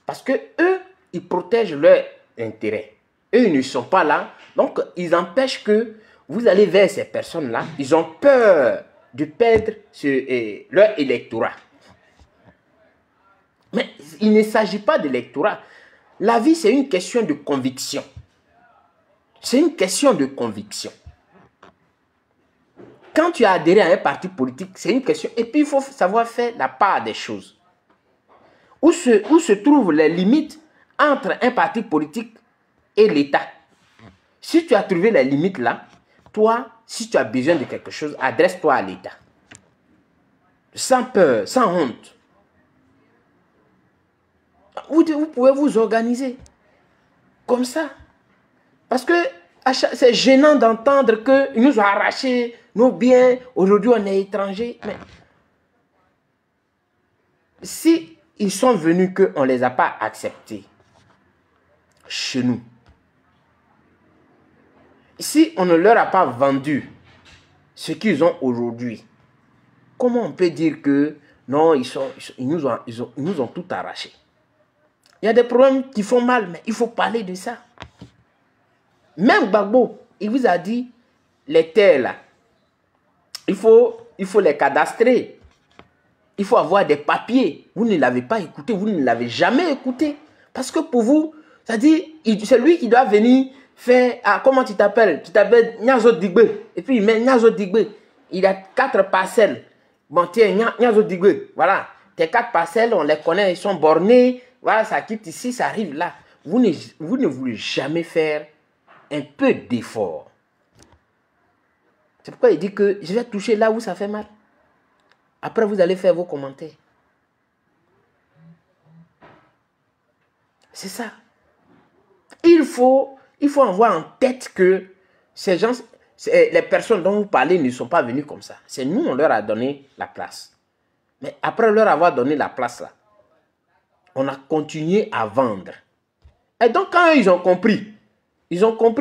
Speaker 2: Parce que eux, ils protègent leur intérêt. Eux, ils ne sont pas là. Donc, ils empêchent que vous allez vers ces personnes-là. Ils ont peur de perdre leur électorat. Mais il ne s'agit pas d'électorat. La vie, c'est une question de conviction. C'est une question de conviction. Quand tu as adhéré à un parti politique, c'est une question. Et puis, il faut savoir faire la part des choses. Où se trouvent les limites entre un parti politique et l'État. Si tu as trouvé les limites là, toi, si tu as besoin de quelque chose, adresse-toi à l'État. Sans peur, sans honte. Vous pouvez vous organiser comme ça. Parce que c'est gênant d'entendre qu'ils nous ont arraché nos biens. Aujourd'hui, on est étrangers. Mais si ils sont venus qu'on ne les a pas acceptés chez nous, si on ne leur a pas vendu ce qu'ils ont aujourd'hui, comment on peut dire que non, ils nous ont tout arraché? Il y a des problèmes qui font mal, mais il faut parler de ça. Même Gbagbo, il vous a dit, les terres là, il faut les cadastrer. Il faut avoir des papiers. Vous ne l'avez pas écouté, vous ne l'avez jamais écouté. Parce que pour vous, ça dit, c'est lui qui doit venir faire, comment tu t'appelles? Tu t'appelles Nyazo Digbe. Et puis il met Nyazo Digbe. Il a 4 parcelles. Bon, tiens, Nyazo Digbe. Voilà. Tes 4 parcelles, on les connaît, ils sont bornés. Voilà, ça quitte ici, ça arrive là. Vous ne voulez jamais faire un peu d'effort. C'est pourquoi il dit que je vais toucher là où ça fait mal. Après, vous allez faire vos commentaires. C'est ça. Il faut avoir en tête que ces gens, les personnes dont vous parlez ne sont pas venues comme ça. C'est nous, on leur a donné la place. Mais après leur avoir donné la place là, on a continué à vendre. Et donc, quand ils ont compris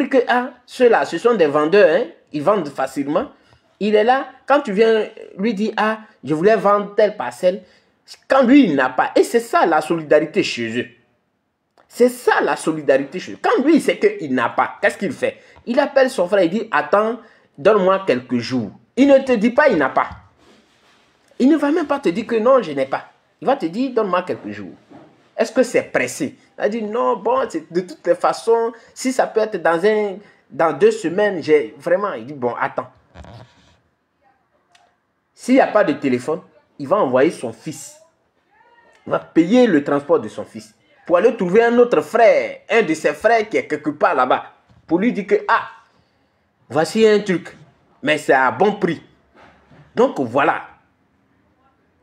Speaker 2: que ceux-là, ce sont des vendeurs, hein, ils vendent facilement. Il est là, quand tu viens lui dire, je voulais vendre telle parcelle, quand lui, il n'a pas. Et c'est ça la solidarité chez eux. C'est ça la solidarité chez eux. Quand lui, il sait qu'il n'a pas, qu'est-ce qu'il fait? Il appelle son frère, il dit, attends, donne-moi quelques jours. Il ne te dit pas il n'a pas. Il ne va même pas te dire que non, je n'ai pas. Il va te dire, donne-moi quelques jours. Est-ce que c'est pressé? Il va dire, non, bon, de toutes les façons, si ça peut être dans 2 semaines, j'ai vraiment... Il dit, bon, attends. S'il n'y a pas de téléphone, il va envoyer son fils. Il va payer le transport de son fils pour aller trouver un autre frère, un de ses frères qui est quelque part là-bas, pour lui dire que, ah, voici un truc, mais c'est à bon prix. Donc voilà.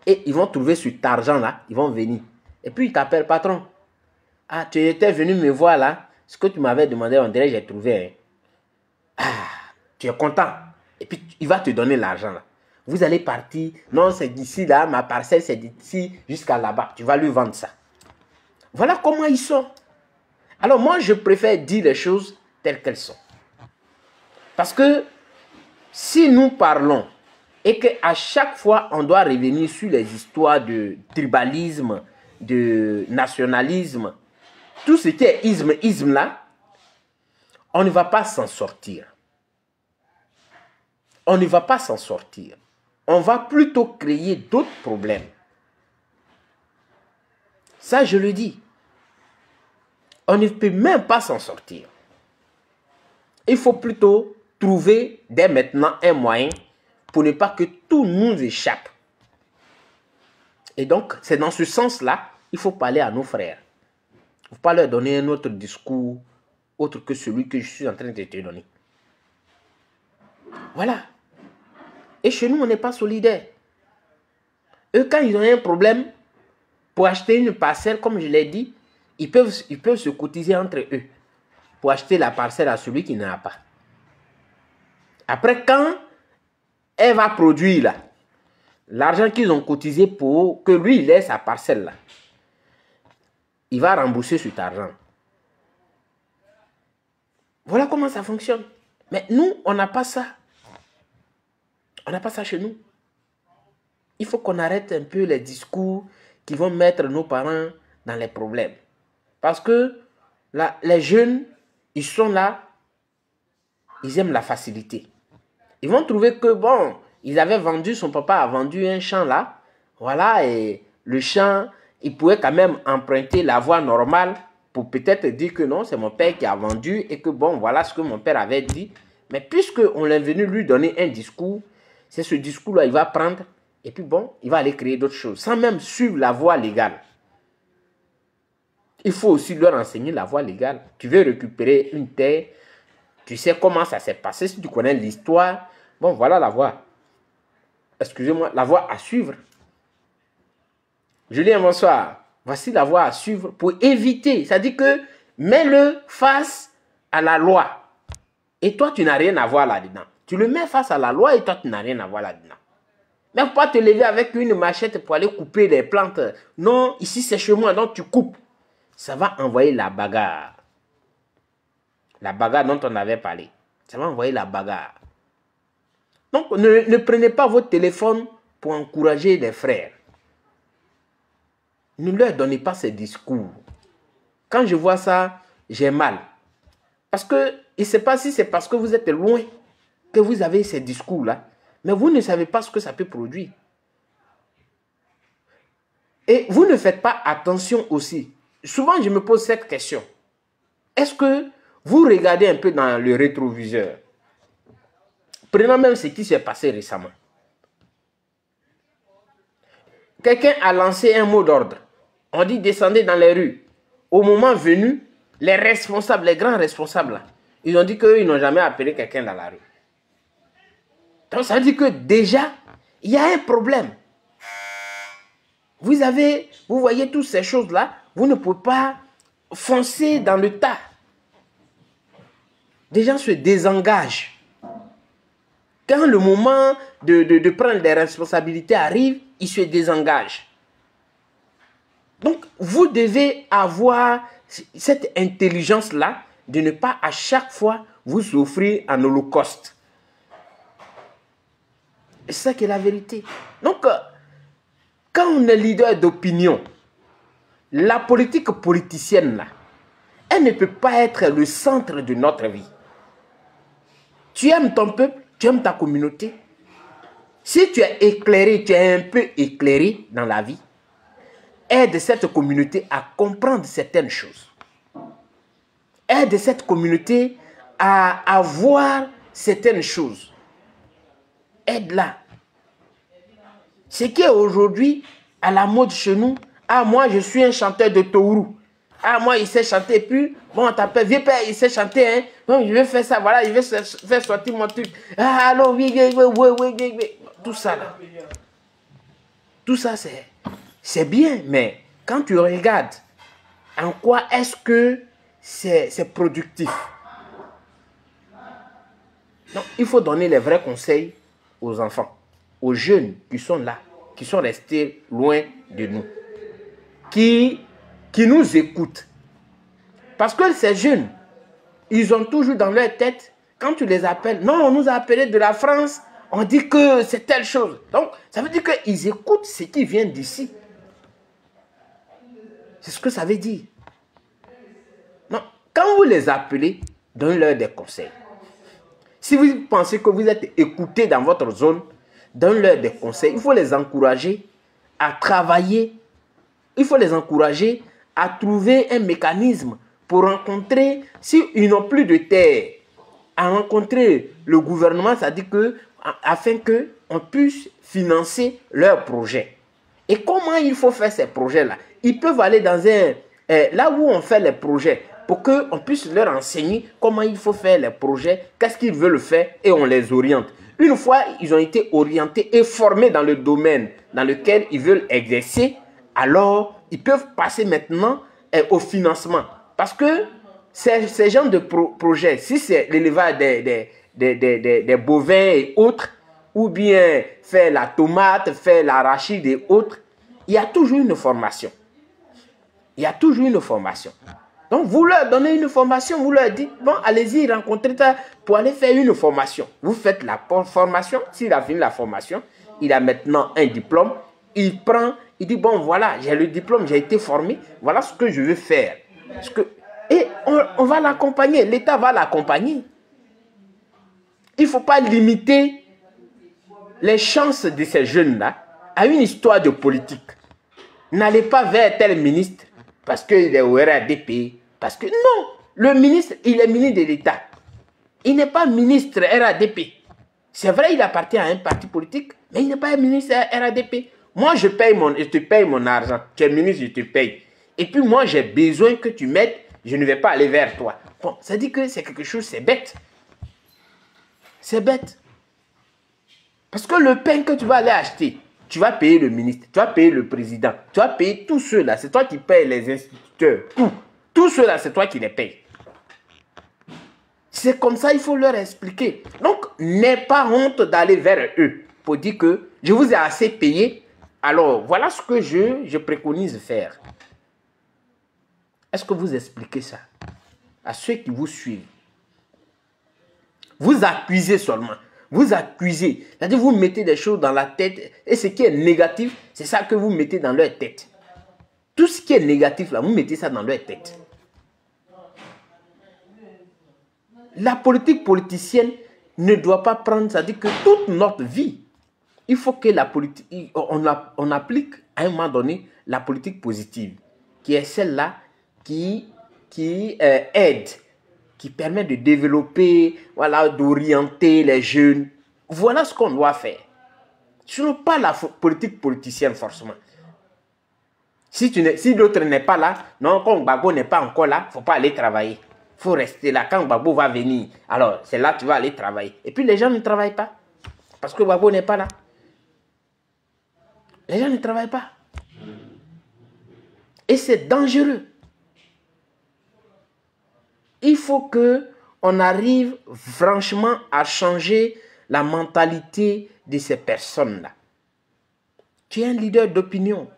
Speaker 2: Et ils vont trouver cet argent-là, ils vont venir. Et puis ils t'appellent, patron. Ah, tu étais venu me voir là, ce que tu m'avais demandé, on dirait j'ai trouvé. Hein. Ah, tu es content. Et puis il va te donner l'argent là. Vous allez partir, non, c'est d'ici là, ma parcelle, c'est d'ici jusqu'à là-bas. Tu vas lui vendre ça. Voilà comment ils sont. Alors moi, je préfère dire les choses telles qu'elles sont. Parce que si nous parlons et qu'à chaque fois, on doit revenir sur les histoires de tribalisme, de nationalisme, tout ce qui est isme là, on ne va pas s'en sortir. On ne va pas s'en sortir. On va plutôt créer d'autres problèmes. Ça, je le dis. On ne peut même pas s'en sortir. Il faut plutôt trouver dès maintenant un moyen pour ne pas que tout nous échappe. Et donc, c'est dans ce sens-là, il faut parler à nos frères. Il ne faut pas leur donner un autre discours autre que celui que je suis en train de te donner. Voilà. Et chez nous, on n'est pas solidaires. Eux, quand ils ont un problème, pour acheter une parcelle, comme je l'ai dit, ils peuvent se cotiser entre eux pour acheter la parcelle à celui qui n'en a pas. Après, quand elle va produire là, l'argent qu'ils ont cotisé pour que lui, il ait sa parcelle là, il va rembourser cet argent. Voilà comment ça fonctionne. Mais nous, on n'a pas ça. On n'a pas ça chez nous. Il faut qu'on arrête un peu les discours qui vont mettre nos parents dans les problèmes. Parce que là, les jeunes, ils sont là, ils aiment la facilité. Ils vont trouver que, bon, ils avaient vendu, son papa a vendu un champ là, voilà, et le champ, il pouvait quand même emprunter la voie normale pour peut-être dire que non, c'est mon père qui a vendu et que, bon, voilà ce que mon père avait dit. Mais puisqu'on est venu lui donner un discours, c'est ce discours-là, il va prendre et puis bon, il va aller créer d'autres choses, sans même suivre la voie légale. Il faut aussi leur enseigner la voie légale. Tu veux récupérer une terre, tu sais comment ça s'est passé, si tu connais l'histoire, bon, voilà la voie. Excusez-moi, la voie à suivre. Julien, bonsoir. Voici la voie à suivre pour éviter. C'est-à-dire que mets-le face à la loi. Et toi, tu n'as rien à voir là-dedans. Tu le mets face à la loi et toi, tu n'as rien à voir là-dedans. Mais il ne faut pas te lever avec une machette pour aller couper des plantes. Non, ici c'est chez moi, donc tu coupes. Ça va envoyer la bagarre. La bagarre dont on avait parlé. Ça va envoyer la bagarre. Donc, ne prenez pas votre téléphone pour encourager les frères. Ne leur donnez pas ces discours. Quand je vois ça, j'ai mal. Parce que, je ne sais pas si c'est parce que vous êtes loin que vous avez ces discours-là. Mais vous ne savez pas ce que ça peut produire. Et vous ne faites pas attention aussi. Souvent, je me pose cette question. Est-ce que vous regardez un peu dans le rétroviseur? Prenons même ce qui s'est passé récemment. Quelqu'un a lancé un mot d'ordre. On dit descendez dans les rues. Au moment venu, les responsables, les grands responsables, là, ils ont dit qu'ils n'ont jamais appelé quelqu'un dans la rue. Donc ça veut dire que déjà, il y a un problème. Vous voyez toutes ces choses-là, vous ne pouvez pas foncer dans le tas. Des gens se désengagent. Quand le moment de prendre des responsabilités arrive, ils se désengagent. Donc, vous devez avoir cette intelligence-là de ne pas à chaque fois vous offrir un holocauste. C'est ça qui est la vérité. Donc, quand on est leader d'opinion, la politique politicienne, là, elle ne peut pas être le centre de notre vie. Tu aimes ton peuple, tu aimes ta communauté, Si tu es éclairé, tu es un peu éclairé dans la vie, aide cette communauté à comprendre certaines choses. Aide cette communauté à voir certaines choses. Aide-la. Ce qui est aujourd'hui à la mode chez nous, ah moi je suis un chanteur de Tourou. Ah moi il sait chanter, puis bon on t'appelle, vieux père il sait chanter, hein. Bon, je vais faire ça, voilà, je vais faire sortir mon truc. Ah allô, oui, oui. Tout ça là. Tout ça c'est bien, mais quand tu regardes en quoi est-ce que c'est productif. Donc, il faut donner les vrais conseils aux enfants, aux jeunes qui sont là, qui sont restés loin de nous, qui nous écoutent. Parce que ces jeunes, ils ont toujours dans leur tête, quand tu les appelles, non, on nous a appelés de la France, on dit que c'est telle chose. Donc, ça veut dire qu'ils écoutent ce qui vient d'ici. C'est ce que ça veut dire. Non, quand vous les appelez, donnez-leur des conseils. Si vous pensez que vous êtes écouté dans votre zone, donnez-leur des conseils. Il faut les encourager à travailler. Il faut les encourager à trouver un mécanisme pour rencontrer, s'ils n'ont plus de terre, à rencontrer le gouvernement, c'est-à-dire que, afin qu'on puisse financer leurs projets. Et comment il faut faire ces projets-là? Ils peuvent aller dans là où on fait les projets, pour qu'on puisse leur enseigner comment il faut faire les projets, qu'est-ce qu'ils veulent faire, et on les oriente. Une fois ils ont été orientés et formés dans le domaine dans lequel ils veulent exercer, alors ils peuvent passer maintenant au financement. Parce que ces genres de projets, si c'est l'élevage des bovins et autres, ou bien faire la tomate, faire l'arachide et autres, il y a toujours une formation. Il y a toujours une formation. Donc, vous leur donnez une formation, vous leur dites, bon, allez-y, rencontrez-toi pour aller faire une formation. Vous faites la formation, s'il a fini la formation, il a maintenant un diplôme, il prend, il dit, bon, voilà, j'ai le diplôme, j'ai été formé, voilà ce que je veux faire. Et on va l'accompagner, l'État va l'accompagner. Il ne faut pas limiter les chances de ces jeunes-là à une histoire de politique. N'allez pas vers tel ministre parce qu'il est au RADP. Parce que non, le ministre, il est ministre de l'État. Il n'est pas ministre RADP. C'est vrai, il appartient à un parti politique, mais il n'est pas un ministre RADP. Moi, je te paye mon argent. Tu es ministre, je te paye. Et puis moi, j'ai besoin que tu m'aides. Je ne vais pas aller vers toi. Bon, ça dit que c'est quelque chose, c'est bête. C'est bête. Parce que le pain que tu vas aller acheter, tu vas payer le ministre, tu vas payer le président, tu vas payer tous ceux-là. C'est toi qui payes les instituteurs. Tous ceux-là, c'est toi qui les payes. C'est comme ça, il faut leur expliquer. Donc, n'aie pas honte d'aller vers eux pour dire que je vous ai assez payé. Alors, voilà ce que je préconise de faire. Est-ce que vous expliquez ça à ceux qui vous suivent? Vous accusez seulement. Vous accusez. C'est-à-dire vous mettez des choses dans la tête. Et ce qui est négatif, c'est ça que vous mettez dans leur tête. Tout ce qui est négatif, là, vous mettez ça dans leur tête. La politique politicienne ne doit pas prendre, c'est-à-dire que toute notre vie, il faut que la politique, on applique à un moment donné la politique positive, qui est celle-là qui aide, qui permet de développer, voilà, d'orienter les jeunes. Voilà ce qu'on doit faire. Ce n'est pas la politique politicienne forcément. Si l'autre n'est pas là, non, quand Gbagbo n'est pas encore là, il ne faut pas aller travailler. Il faut rester là. Quand Gbagbo va venir, alors c'est là que tu vas aller travailler. Et puis les gens ne travaillent pas. Parce que Gbagbo n'est pas là. Les gens ne travaillent pas. Et c'est dangereux. Il faut qu'on arrive franchement à changer la mentalité de ces personnes-là. Tu es un leader d'opinion.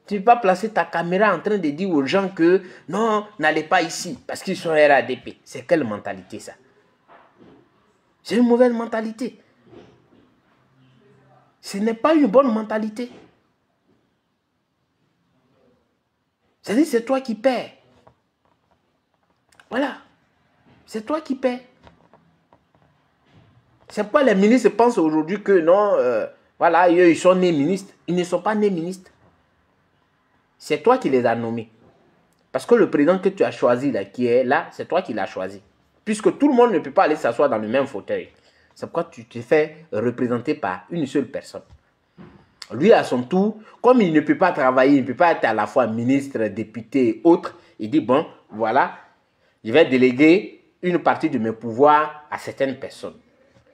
Speaker 2: Tu ne peux pas placer ta caméra en train de dire aux gens que non, n'allez pas ici parce qu'ils sont RADP. C'est quelle mentalité ça? C'est une mauvaise mentalité. Ce n'est pas une bonne mentalité. C'est-à-dire c'est toi qui paies. Voilà. C'est toi qui paies. C'est pourquoi les ministres pensent aujourd'hui que non, Voilà, eux, ils sont nés ministres. Ils ne sont pas nés ministres. C'est toi qui les as nommés. Parce que le président que tu as choisi, là, qui est là, c'est toi qui l'as choisi. Puisque tout le monde ne peut pas aller s'asseoir dans le même fauteuil. C'est pourquoi tu te fais représenter par une seule personne. Lui, à son tour, comme il ne peut pas travailler, il ne peut pas être à la fois ministre, député et autres, il dit, bon, voilà, je vais déléguer une partie de mes pouvoirs à certaines personnes.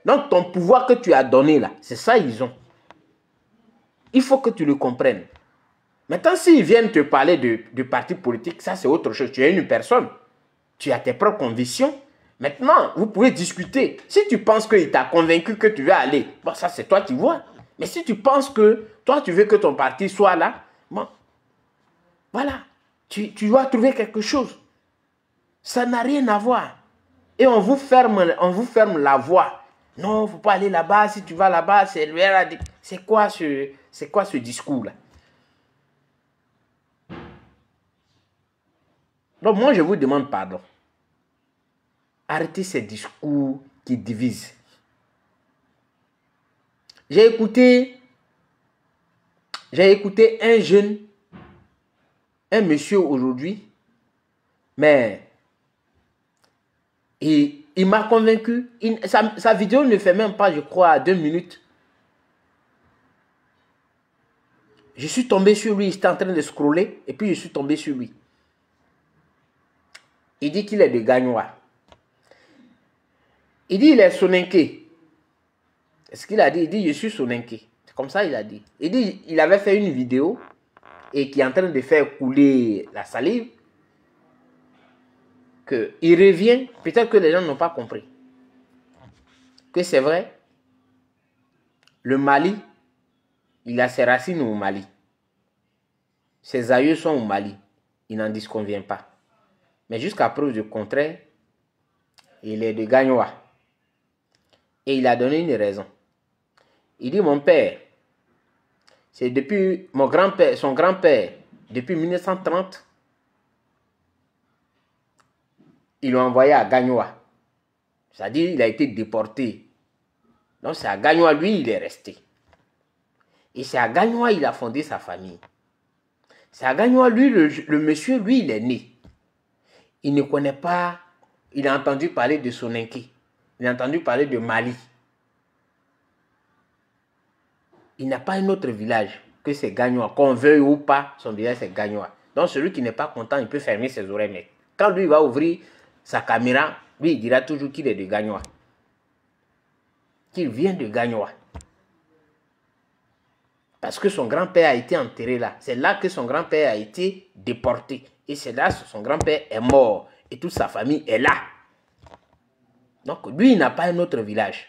Speaker 2: Donc, ton pouvoir que tu as donné là, c'est ça ils ont. Il faut que tu le comprennes. Maintenant, s'ils viennent te parler de parti politique, ça c'est autre chose. Tu es une personne. Tu as tes propres convictions. Maintenant, vous pouvez discuter. Si tu penses qu'il t'a convaincu que tu veux aller, bon, ça c'est toi qui vois. Mais si tu penses que toi tu veux que ton parti soit là, bon, voilà. Tu dois trouver quelque chose. Ça n'a rien à voir. Et on vous ferme la voie. Non, il ne faut pas aller là-bas. Si tu vas là-bas, c'est quoi ce discours-là? Donc moi, je vous demande pardon. Arrêtez ces discours qui divisent. J'ai écouté un jeune, un monsieur aujourd'hui, mais il m'a convaincu. Sa vidéo ne fait même pas, je crois, 2 minutes. Je suis tombé sur lui, j'étais en train de scroller, et puis je suis tombé sur lui. Il dit qu'il est de Gagnoa. Il dit il est Soninké. Ce qu'il a dit, il dit je suis Soninké. C'est comme ça il a dit. Il dit il avait fait une vidéo et qui est en train de faire couler la salive. Il revient, peut-être que les gens n'ont pas compris. Que c'est vrai, le Mali, il a ses racines au Mali. Ses aïeux sont au Mali. Il n'en disconvient pas. Mais jusqu'à preuve du contraire, il est de Gagnoa. Et il a donné une raison. Il dit, mon père, c'est depuis mon grand-père, son grand-père, depuis 1930, ils l'ont envoyé à Gagnoa. C'est-à-dire, il a été déporté. Donc, c'est à Gagnoa, lui, il est resté. Et c'est à Gagnoa, il a fondé sa famille. C'est à Gagnoa, lui, le monsieur, lui, il est né. Il ne connaît pas, il a entendu parler de Soninké. Il a entendu parler de Mali. Il n'a pas un autre village que c'est Gagnoa. Qu'on veuille ou pas, son village c'est Gagnoa. Donc celui qui n'est pas content, il peut fermer ses oreilles. Mais quand lui va ouvrir sa caméra, lui il dira toujours qu'il est de Gagnoa. Qu'il vient de Gagnoa. Parce que son grand-père a été enterré là. C'est là que son grand-père a été déporté. Et c'est là que son grand-père est mort. Et toute sa famille est là. Donc lui, il n'a pas un autre village.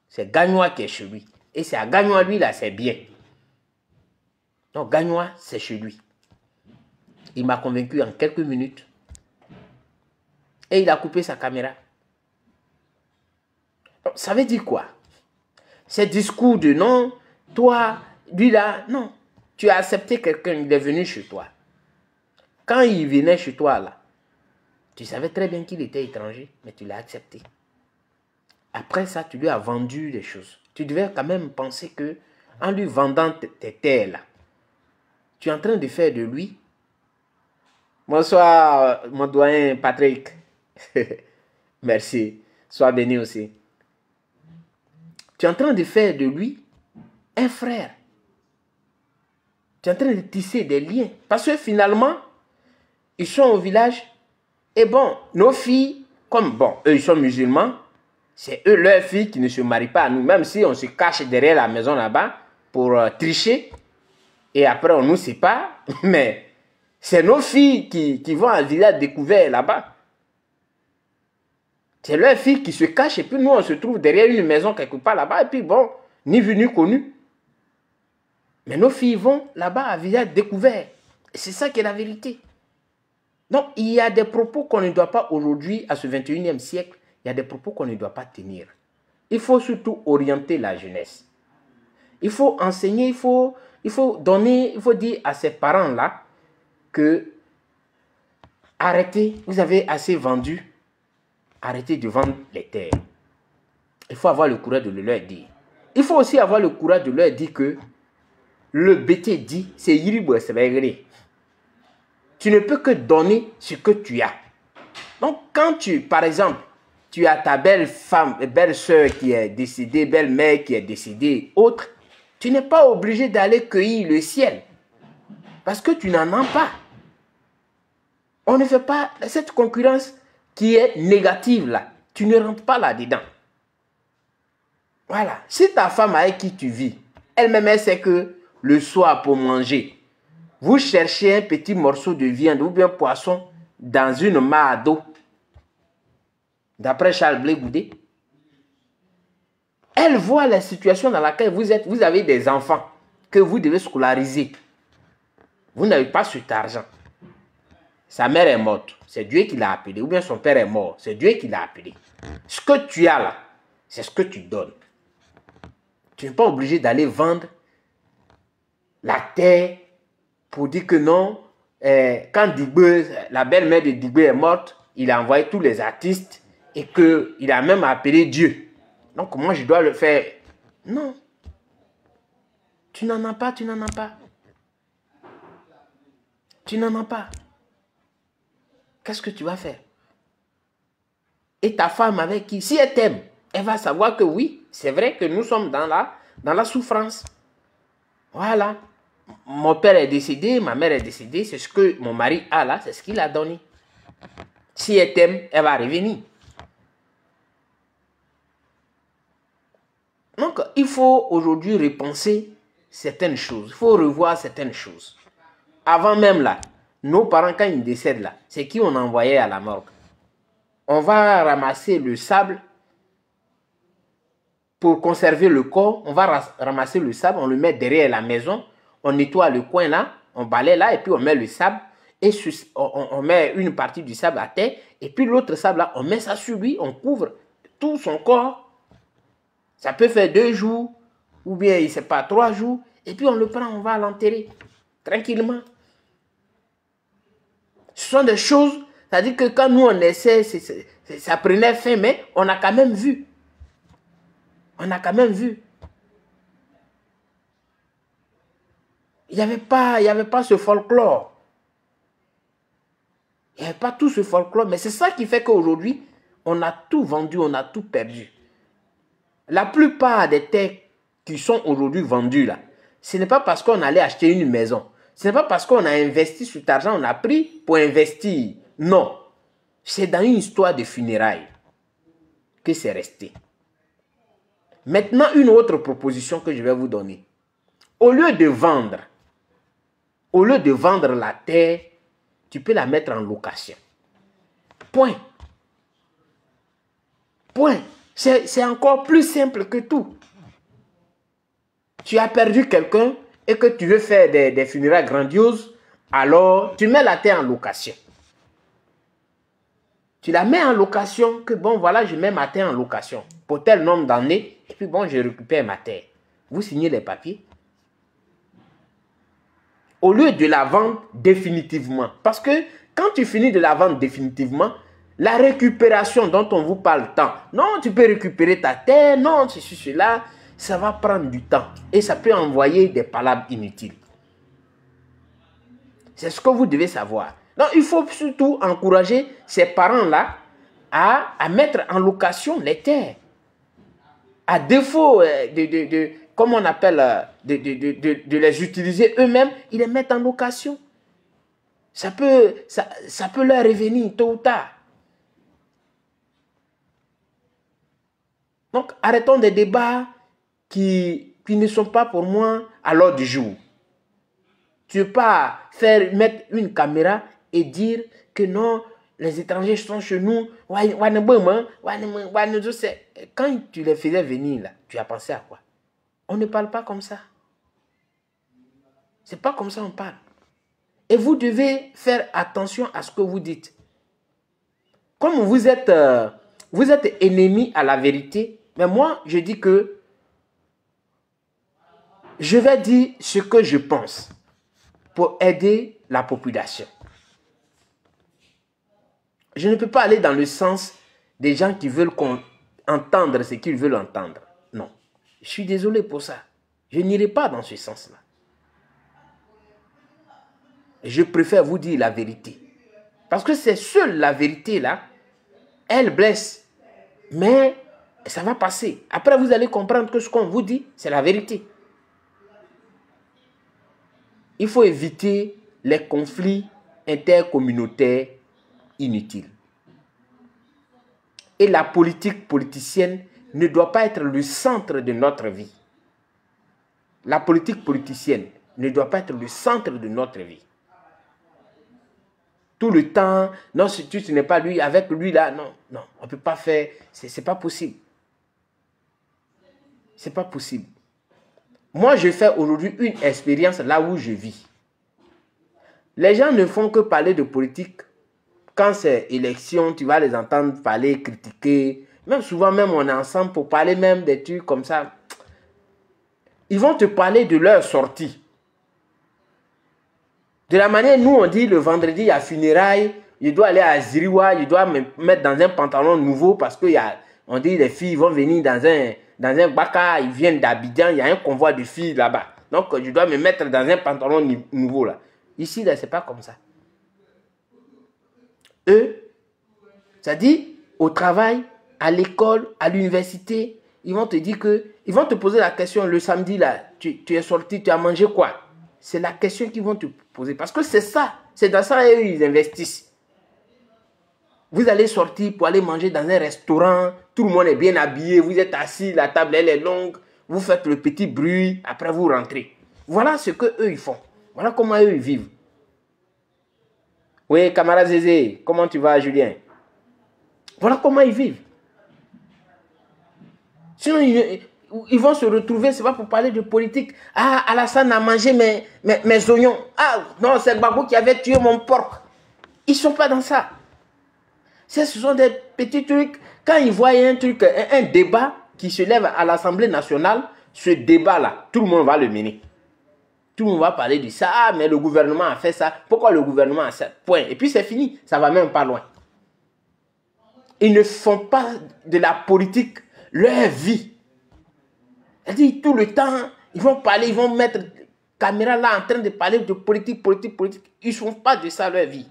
Speaker 2: C'est Gagnoa qui est chez lui. Et c'est à Gagnoa, lui, là, c'est bien. Donc Gagnoa, c'est chez lui. Il m'a convaincu en quelques minutes. Et il a coupé sa caméra. Donc, ça veut dire quoi? Ces discours de non, toi, lui là, non. Tu as accepté quelqu'un, il est venu chez toi. Quand il venait chez toi là, tu savais très bien qu'il était étranger, mais tu l'as accepté. Après ça, tu lui as vendu des choses. Tu devais quand même penser que en lui vendant tes terres là, tu es en train de faire de lui. Bonsoir, mon doyen Patrick. Merci. Sois béni aussi. Tu es en train de faire de lui un frère. Tu es en train de tisser des liens. Parce que finalement, ils sont au village. Et bon, nos filles, comme bon, eux, ils sont musulmans, c'est eux, leurs filles, qui ne se marient pas à nous. Même si on se cache derrière la maison là-bas pour tricher. Et après, on nous sépare. Mais c'est nos filles qui vont à un village découvert là-bas. C'est leurs filles qui se cachent. Et puis nous, on se trouve derrière une maison quelque part là-bas. Et puis bon, ni vu ni connu. Mais nos filles vont là-bas à un village découvert. Et c'est ça qui est la vérité. Donc, il y a des propos qu'on ne doit pas aujourd'hui, à ce 21e siècle, il y a des propos qu'on ne doit pas tenir. Il faut surtout orienter la jeunesse. Il faut enseigner, il faut donner, il faut dire à ces parents-là que arrêtez, vous avez assez vendu, arrêtez de vendre les terres. Il faut avoir le courage de le leur dire. il faut aussi avoir le courage de leur dire que le BT dit, c'est Yiribo Sebegré. Tu ne peux que donner ce que tu as. Donc, quand tu, par exemple, tu as ta belle femme, belle soeur qui est décédée, belle mère qui est décédée, autre, tu n'es pas obligé d'aller cueillir le ciel. Parce que tu n'en as pas. On ne fait pas cette concurrence qui est négative là. Tu ne rentres pas là-dedans. Voilà. Si ta femme avec qui tu vis, elle-même, elle sait que le soir pour manger, vous cherchez un petit morceau de viande ou bien poisson dans une mare d'eau, d'après Charles Blé Goudé, elle voit la situation dans laquelle vous êtes. Vous avez des enfants que vous devez scolariser. Vous n'avez pas cet argent. Sa mère est morte. C'est Dieu qui l'a appelé. Ou bien son père est mort. C'est Dieu qui l'a appelé. Ce que tu as là, c'est ce que tu donnes. Tu n'es pas obligé d'aller vendre la terre pour dire que non. Quand Digbe, la belle-mère de Digbe est morte, il a envoyé tous les artistes et qu'il a même appelé Dieu. Donc moi je dois le faire. Non. Tu n'en as pas, tu n'en as pas. Tu n'en as pas. Qu'est-ce que tu vas faire? Et ta femme avec qui, si elle t'aime, elle va savoir que oui, c'est vrai que nous sommes dans la souffrance. Voilà. Mon père est décédé, ma mère est décédée, c'est ce que mon mari a là, c'est ce qu'il a donné. Si elle t'aime, elle va revenir. Donc, il faut aujourd'hui repenser certaines choses. Il faut revoir certaines choses. Avant même là, nos parents, quand ils décèdent là, c'est qui on envoyait à la morgue. On va ramasser le sable pour conserver le corps. On va ramasser le sable, on le met derrière la maison. On nettoie le coin là, on balaye là et puis on met le sable. Et on met une partie du sable à terre. Et puis l'autre sable là, on met ça sur lui, on couvre tout son corps. Ça peut faire 2 jours ou bien, il ne sait pas, 3 jours. Et puis on le prend, on va l'enterrer tranquillement. Ce sont des choses, c'est-à-dire que quand nous on essaie, ça prenait fin, mais on a quand même vu. On a quand même vu. Il n'y avait pas ce folklore. Il n'y avait pas tout ce folklore, mais c'est ça qui fait qu'aujourd'hui, on a tout vendu, on a tout perdu. La plupart des terres qui sont aujourd'hui vendues là, ce n'est pas parce qu'on allait acheter une maison. Ce n'est pas parce qu'on a investi cet argent, on a pris pour investir. Non. C'est dans une histoire de funérailles que c'est resté. Maintenant, une autre proposition que je vais vous donner. Au lieu de vendre la terre, tu peux la mettre en location. Point. Point. C'est encore plus simple que tout. Tu as perdu quelqu'un et que tu veux faire des funérailles grandioses, alors tu mets la terre en location. Tu la mets en location, que bon, voilà, je mets ma terre en location pour tel nombre d'années, et puis bon, je récupère ma terre. Vous signez les papiers. Au lieu de la vendre définitivement. Parce que quand tu finis de la vendre définitivement, la récupération dont on vous parle tant, non, tu peux récupérer ta terre, non, ceci, cela, ça va prendre du temps. Et ça peut envoyer des palabres inutiles. C'est ce que vous devez savoir. Donc, il faut surtout encourager ces parents-là à mettre en location les terres. À défaut comme on appelle, de les utiliser eux-mêmes, ils les mettent en location. Ça peut leur revenir tôt ou tard. Donc, arrêtons des débats qui ne sont pas pour moi à l'ordre du jour. Tu ne peux pas mettre une caméra et dire que non, les étrangers sont chez nous. Quand tu les faisais venir là, tu as pensé à quoi? On ne parle pas comme ça. C'est pas comme ça qu'on parle. Et vous devez faire attention à ce que vous dites. Comme vous êtes ennemis à la vérité, mais moi, je dis que je vais dire ce que je pense pour aider la population. Je ne peux pas aller dans le sens des gens qui veulent entendre ce qu'ils veulent entendre. Non. Je suis désolé pour ça. Je n'irai pas dans ce sens-là. Je préfère vous dire la vérité. Parce que c'est seule la vérité là, elle blesse. Mais ça va passer. Après, vous allez comprendre que ce qu'on vous dit, c'est la vérité. Il faut éviter les conflits intercommunautaires inutiles. Et la politique politicienne ne doit pas être le centre de notre vie. La politique politicienne ne doit pas être le centre de notre vie. Tout le temps, non, si tu n'es pas lui, avec lui là, non, non, on ne peut pas faire, c'est pas possible. C'est pas possible. Moi, je fais aujourd'hui une expérience là où je vis. Les gens ne font que parler de politique. Quand c'est élection, tu vas les entendre parler, critiquer. Même souvent, même on est ensemble pour parler même des trucs comme ça. Ils vont te parler de leur sortie. De la manière, nous, on dit le vendredi, il y a funérailles, je dois aller à Ziriwa, je dois me mettre dans un pantalon nouveau parce que on dit les filles vont venir dans un baka, ils viennent d'Abidjan, il y a un convoi de filles là-bas. Donc, je dois me mettre dans un pantalon nouveau là. Ici, là, c'est pas comme ça. Eux, ça dit, au travail, à l'école, à l'université, ils vont te dire que, ils vont te poser la question le samedi là, tu es sorti, tu as mangé quoi? C'est la question qu'ils vont te poser. Parce que c'est ça, c'est dans ça eux, ils investissent. Vous allez sortir pour aller manger dans un restaurant, tout le monde est bien habillé, vous êtes assis, la table elle est longue, vous faites le petit bruit, après vous rentrez. Voilà ce que eux ils font. Voilà comment eux ils vivent. Oui, camarade Zézé, comment tu vas, Julien? Voilà comment ils vivent. Sinon, ils vont se retrouver, c'est pas pour parler de politique. Ah, Alassane a mangé mes oignons. Ah, non, c'est Gbagbo qui avait tué mon porc. Ils ne sont pas dans ça. Ce sont des petits trucs. Quand ils voient un truc, un débat qui se lève à l'Assemblée nationale, ce débat-là, tout le monde va le mener. Tout le monde va parler de ça. Ah, mais le gouvernement a fait ça. Pourquoi le gouvernement a ça? Point. Et puis c'est fini. Ça ne va même pas loin. Ils ne font pas de la politique leur vie. C'est-à-dire, tout le temps, ils vont parler, ils vont mettre la caméra là en train de parler de politique, politique, politique. Ils ne font pas de ça leur vie.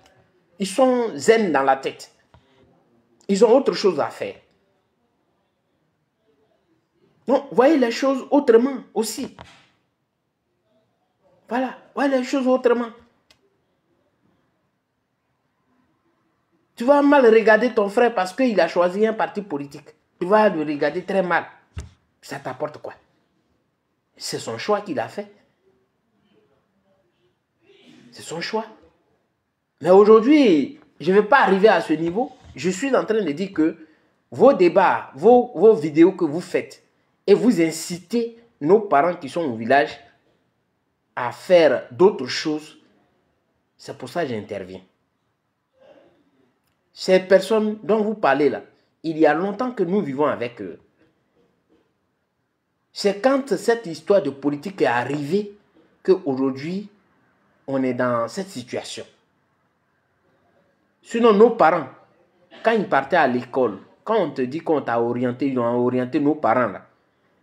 Speaker 2: Ils sont zen dans la tête. Ils ont autre chose à faire. Donc, voyez les choses autrement aussi. Voilà, voyez les choses autrement. Tu vas mal regarder ton frère parce qu'il a choisi un parti politique. Tu vas le regarder très mal. Ça t'apporte quoi? C'est son choix qu'il a fait. C'est son choix. Mais aujourd'hui, je ne vais pas arriver à ce niveau. Je suis en train de dire que vos débats, vos vidéos que vous faites, et vous incitez nos parents qui sont au village à faire d'autres choses, c'est pour ça que j'interviens. Ces personnes dont vous parlez là, il y a longtemps que nous vivons avec eux. C'est quand cette histoire de politique est arrivée qu'aujourd'hui, on est dans cette situation. Sinon, nos parents, quand ils partaient à l'école, quand on te dit qu'on t'a orienté, ils ont orienté nos parents là,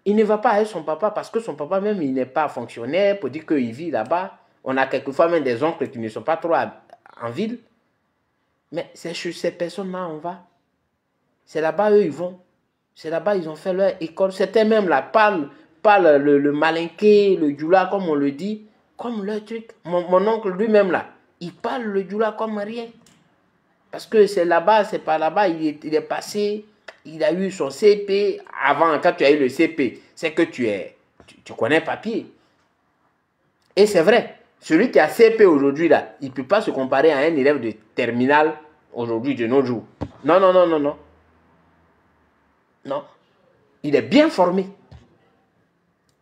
Speaker 2: il ne va pas avec son papa parce que son papa même, il n'est pas fonctionnaire pour dire qu'il vit là-bas. On a quelquefois même des oncles qui ne sont pas trop en ville. Mais c'est chez ces personnes-là, on va. C'est là-bas, eux, ils vont. C'est là-bas, ils ont fait leur école. C'était même là, pas le malinqué, le djoula, comme on le dit, comme leur truc. Mon oncle lui-même là, il parle le djoula comme rien. Parce que c'est là-bas, c'est pas là-bas, il est passé, il a eu son CP. Avant, quand tu as eu le CP, c'est que tu connais papier. Et c'est vrai, celui qui a CP aujourd'hui là, il ne peut pas se comparer à un élève de terminale aujourd'hui, de nos jours. Non, non, non, non, non. Non. Il est bien formé.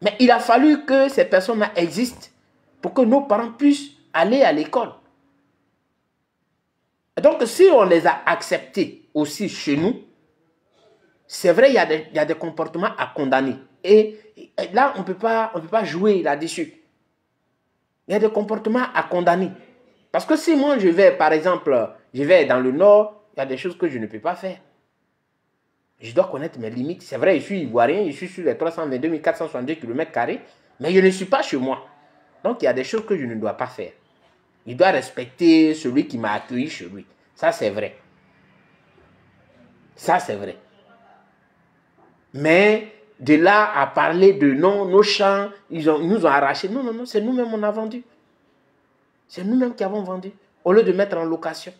Speaker 2: Mais il a fallu que ces personnes-là existent pour que nos parents puissent aller à l'école. Donc, si on les a acceptés aussi chez nous, c'est vrai, il y a des comportements à condamner. Et là, on ne peut pas jouer là-dessus. Il y a des comportements à condamner. Parce que si moi, je vais, par exemple, je vais dans le nord, il y a des choses que je ne peux pas faire. Je dois connaître mes limites. C'est vrai, je suis ivoirien, je suis sur les 322 462 km², mais je ne suis pas chez moi. Donc, il y a des choses que je ne dois pas faire. Il doit respecter celui qui m'a accueilli chez lui. Ça, c'est vrai. Ça, c'est vrai. Mais de là à parler de non, nos champs, ils nous ont arraché. Non, non, non, c'est nous-mêmes on a vendu. C'est nous-mêmes qui avons vendu. Au lieu de mettre en location.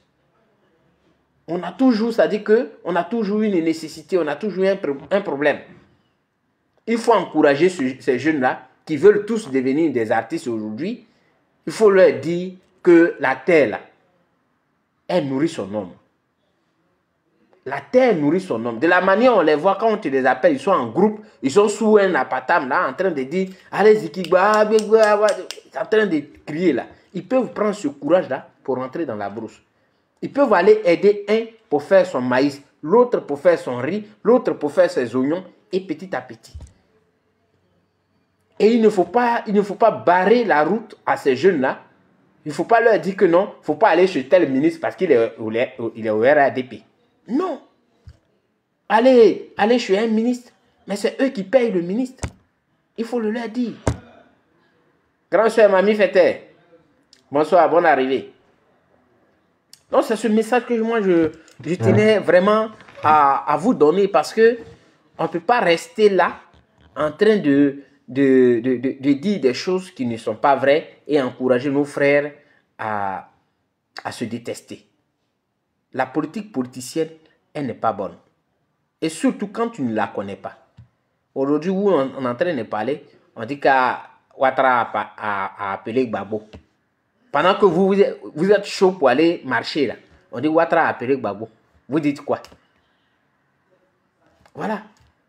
Speaker 2: On a toujours, ça dit que on a toujours une nécessité, on a toujours un problème. Il faut encourager ces jeunes-là qui veulent tous devenir des artistes aujourd'hui. Il faut leur dire que la terre, là, elle nourrit son homme. La terre nourrit son homme. De la manière on les voit quand on te les appelle, ils sont en groupe, ils sont sous un apatam là, en train de dire allez-y, en train de crier là. Ils peuvent prendre ce courage-là pour rentrer dans la brousse. Ils peuvent aller aider un pour faire son maïs, l'autre pour faire son riz, l'autre pour faire ses oignons, et petit à petit. Et il ne faut pas barrer la route à ces jeunes-là. Il ne faut pas leur dire que non, il ne faut pas aller chez tel ministre parce qu'il est au RADP. Non. Allez chez un ministre, mais c'est eux qui payent le ministre. Il faut le leur dire. Grand soeur Mamie Fete, bonsoir, bonne arrivée. Donc c'est ce message que moi je tenais vraiment à vous donner parce que on ne peut pas rester là en train de dire des choses qui ne sont pas vraies et encourager nos frères à se détester. La politique politicienne, elle n'est pas bonne. Et surtout quand tu ne la connais pas. Aujourd'hui, où on est en train de parler, on dit qu'à Ouattara a appelé Gbagbo. Pendant que vous êtes chaud pour aller marcher là, on dit Ouattara a appelé Gbagbo. Vous dites quoi? Voilà.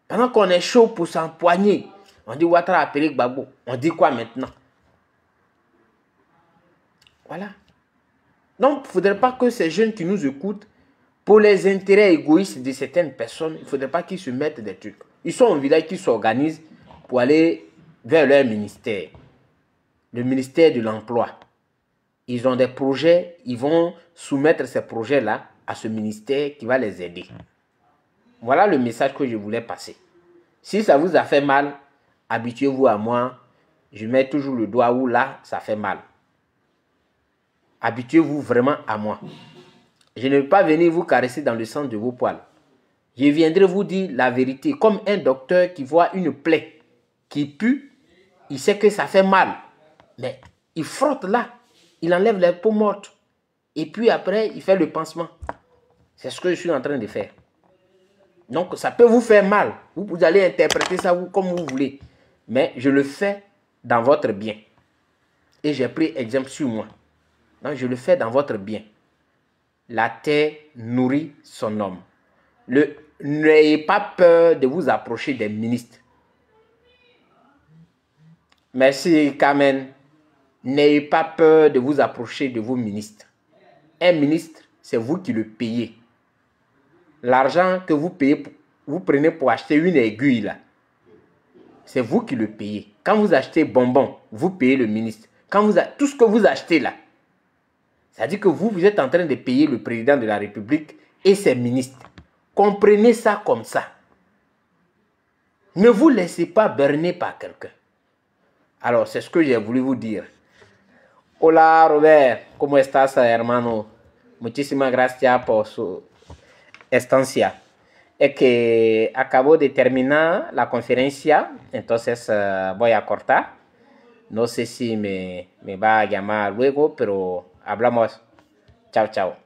Speaker 2: Pendant qu'on est chaud pour s'empoigner, on dit Ouattara a appelé Gbagbo. On dit quoi maintenant? Voilà. Donc, il ne faudrait pas que ces jeunes qui nous écoutent, pour les intérêts égoïstes de certaines personnes, il ne faudrait pas qu'ils se mettent des trucs. Ils sont au village qui s'organisent pour aller vers leur ministère. Le ministère de l'Emploi. Ils ont des projets, ils vont soumettre ces projets-là à ce ministère qui va les aider. Voilà le message que je voulais passer. Si ça vous a fait mal, habituez-vous à moi. Je mets toujours le doigt où là, ça fait mal. Habituez-vous vraiment à moi. Je ne vais pas venir vous caresser dans le sens de vos poils. Je viendrai vous dire la vérité. Comme un docteur qui voit une plaie qui pue, il sait que ça fait mal. Mais il frotte là. Il enlève les peaux mortes. Et puis après, il fait le pansement. C'est ce que je suis en train de faire. Donc, ça peut vous faire mal. Vous allez interpréter ça comme vous voulez. Mais je le fais dans votre bien. Et j'ai pris exemple sur moi. Donc, je le fais dans votre bien. La terre nourrit son homme. N'ayez pas peur de vous approcher des ministres. Merci, Carmen. N'ayez pas peur de vous approcher de vos ministres. Un ministre, c'est vous qui le payez. L'argent que vous payez, vous prenez pour acheter une aiguille là, c'est vous qui le payez. Quand vous achetez bonbons, vous payez le ministre. Tout ce que vous achetez là, ça dit que vous êtes en train de payer le président de la République et ses ministres. Comprenez ça comme ça. Ne vous laissez pas berner par quelqu'un. Alors, c'est ce que j'ai voulu vous dire. Hola, Robert. ¿Cómo estás, hermano? Muchísimas gracias por su estancia. Es que acabo de terminar la conferencia, entonces voy a cortar. No sé si me va a llamar luego, pero hablamos. Chao, chao.